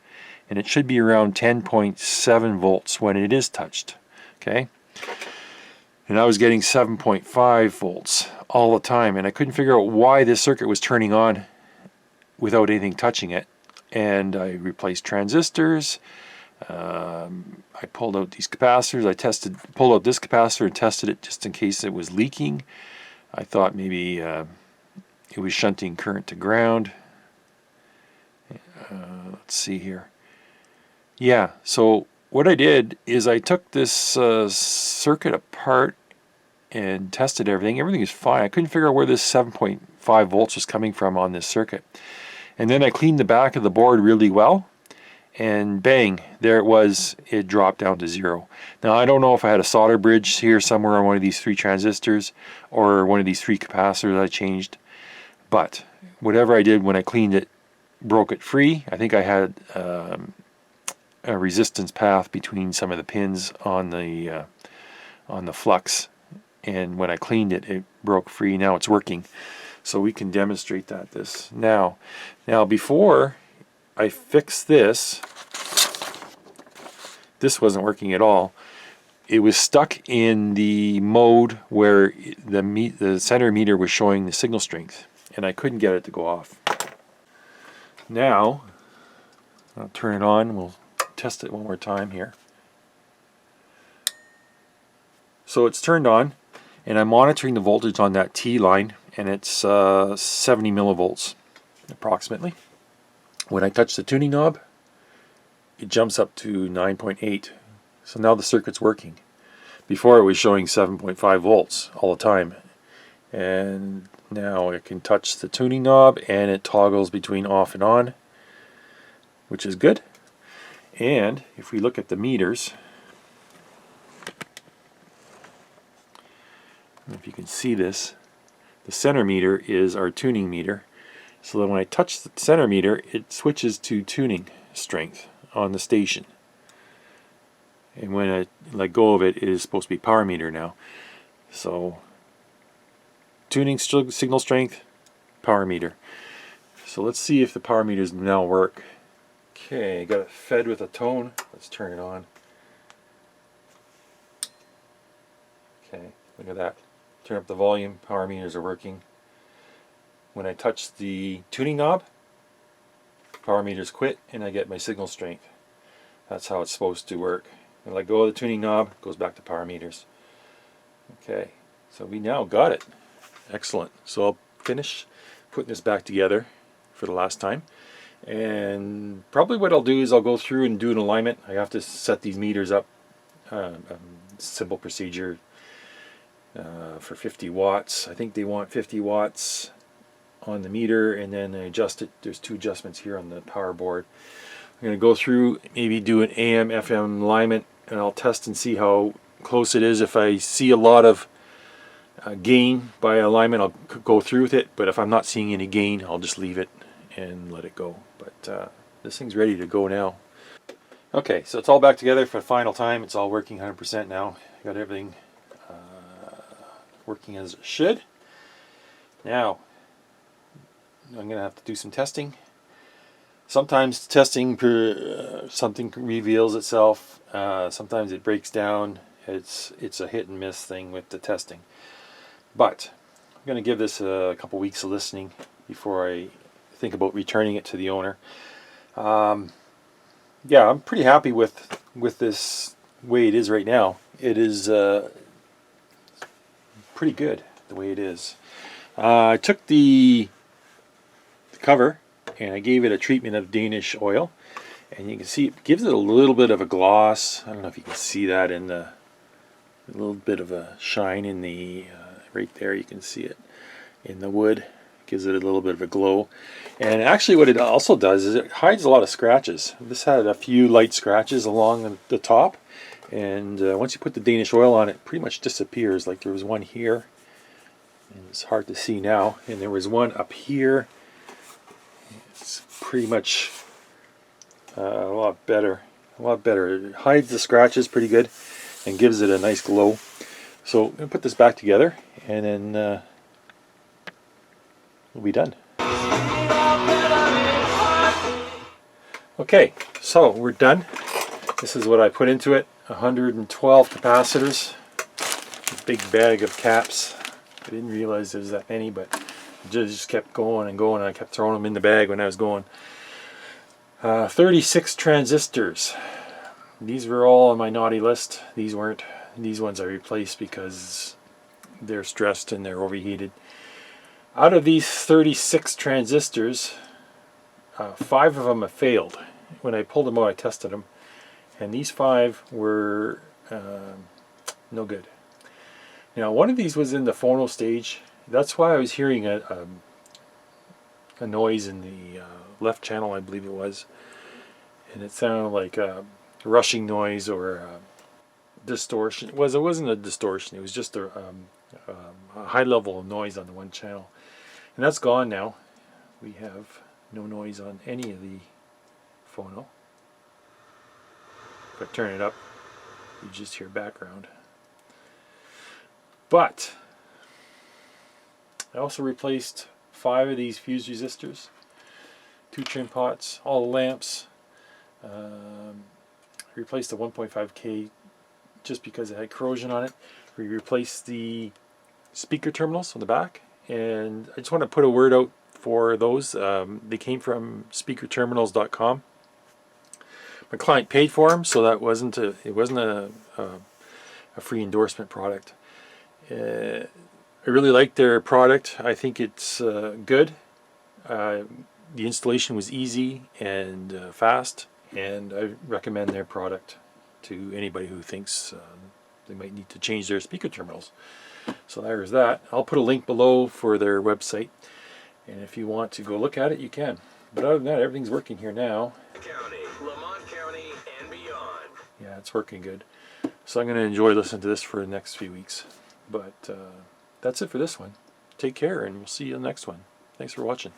and it should be around 10.7 volts when it is touched. Okay, and I was getting 7.5 volts all the time, and I couldn't figure out why this circuit was turning on without anything touching it. And I replaced transistors. I pulled out these capacitors. I pulled out this capacitor and tested it just in case it was leaking. I thought maybe it was shunting current to ground. Let's see here. Yeah, so what I did is I took this circuit apart and tested everything. Everything is fine. I couldn't figure out where this 7.5 volts was coming from on this circuit. And then I cleaned the back of the board really well, and bang, there it was. It dropped down to 0. Now I don't know if I had a solder bridge here somewhere on one of these 3 transistors or one of these 3 capacitors I changed, but whatever I did when I cleaned it broke it free. I think I had a resistance path between some of the pins on the flux, and when I cleaned it, it broke free. Now it's working, so we can demonstrate this now. Now before I fixed this wasn't working at all. It was stuck in the mode where the center meter was showing the signal strength, and I couldn't get it to go off. Now I'll turn it on. We'll test it one more time here. So it's turned on, and I'm monitoring the voltage on that T line, and it's 70 millivolts approximately. When I touch the tuning knob, it jumps up to 9.8. So now the circuit's working. Before it was showing 7.5 volts all the time. And now I can touch the tuning knob and it toggles between off and on, which is good. And if we look at the meters, if you can see this, the center meter is our tuning meter. So that when I touch the center meter, it switches to tuning strength on the station. And when I let go of it, it is supposed to be power meter now. So tuning signal strength, power meter. So let's see if the power meters now work. Okay, got it fed with a tone. Let's turn it on. Okay, look at that. Turn up the volume, power meters are working. When I touch the tuning knob, power meters quit and I get my signal strength. That's how it's supposed to work. When I let go of the tuning knob, it goes back to power meters. Okay, so we now got it. Excellent. So I'll finish putting this back together for the last time. And probably what I'll do is I'll go through and do an alignment. I have to set these meters up. Simple procedure for 50 watts. I think they want 50 watts on the meter, and then I adjust it. There's 2 adjustments here on the power board. I'm going to go through, maybe do an AM FM alignment, and I'll test and see how close it is. If I see a lot of gain by alignment, I'll go through with it, but if I'm not seeing any gain, I'll just leave it and let it go. But this thing's ready to go now. Okay, so it's all back together for the final time. It's all working 100% now. Got everything working as it should. Now I'm going to have to do some testing. Sometimes testing something reveals itself. Sometimes it breaks down. It's a hit and miss thing with the testing. But I'm going to give this a couple weeks of listening before I think about returning it to the owner. Yeah, I'm pretty happy with this way it is right now. It is pretty good the way it is. I took the cover and I gave it a treatment of Danish oil, and you can see it gives it a little bit of a gloss. I don't know if you can see that in a little bit of a shine in the right there. You can see it in the wood. Gives it a little bit of a glow. And actually what it also does is it hides a lot of scratches. This had a few light scratches along the top, and once you put the Danish oil on, it pretty much disappears. Like there was one here, and it's hard to see now, and there was one up here. It's pretty much a lot better. It hides the scratches pretty good and gives it a nice glow. So I'm going to put this back together, and then we'll be done. Okay, so we're done. This is what I put into it. 112 capacitors. A big bag of caps. I didn't realize there was that many, but it just kept going and going, and I kept throwing them in the bag when I was going. 36 transistors. These were all on my naughty list. These weren't. These ones I replaced because they're stressed and they're overheated. Out of these 36 transistors, 5 of them have failed. When I pulled them out, I tested them, and these 5 were no good. Now, one of these was in the phono stage. That's why I was hearing a noise in the left channel, I believe it was. and it sounded like a rushing noise or a distortion. It wasn't a distortion. It was just a high level of noise on the one channel, and that's gone now. We have no noise on any of the phono. If I turn it up, you just hear background. But I also replaced 5 of these fuse resistors, 2 trim pots, all the lamps. Replaced the 1.5K just because it had corrosion on it. We replaced the speaker terminals on the back, and I just want to put a word out for those. They came from speakerterminals.com. My client paid for them, so that wasn't a free endorsement product. I really like their product. I think it's good. The installation was easy and fast, and I recommend their product to anybody who thinks they might need to change their speaker terminals. So there's that. I'll put a link below for their website, and if you want to go look at it, you can. But other than that, everything's working here now. County, Lamont County, and beyond. Yeah, it's working good. So I'm going to enjoy listening to this for the next few weeks. But that's it for this one. Take care, and we'll see you in the next one. Thanks for watching.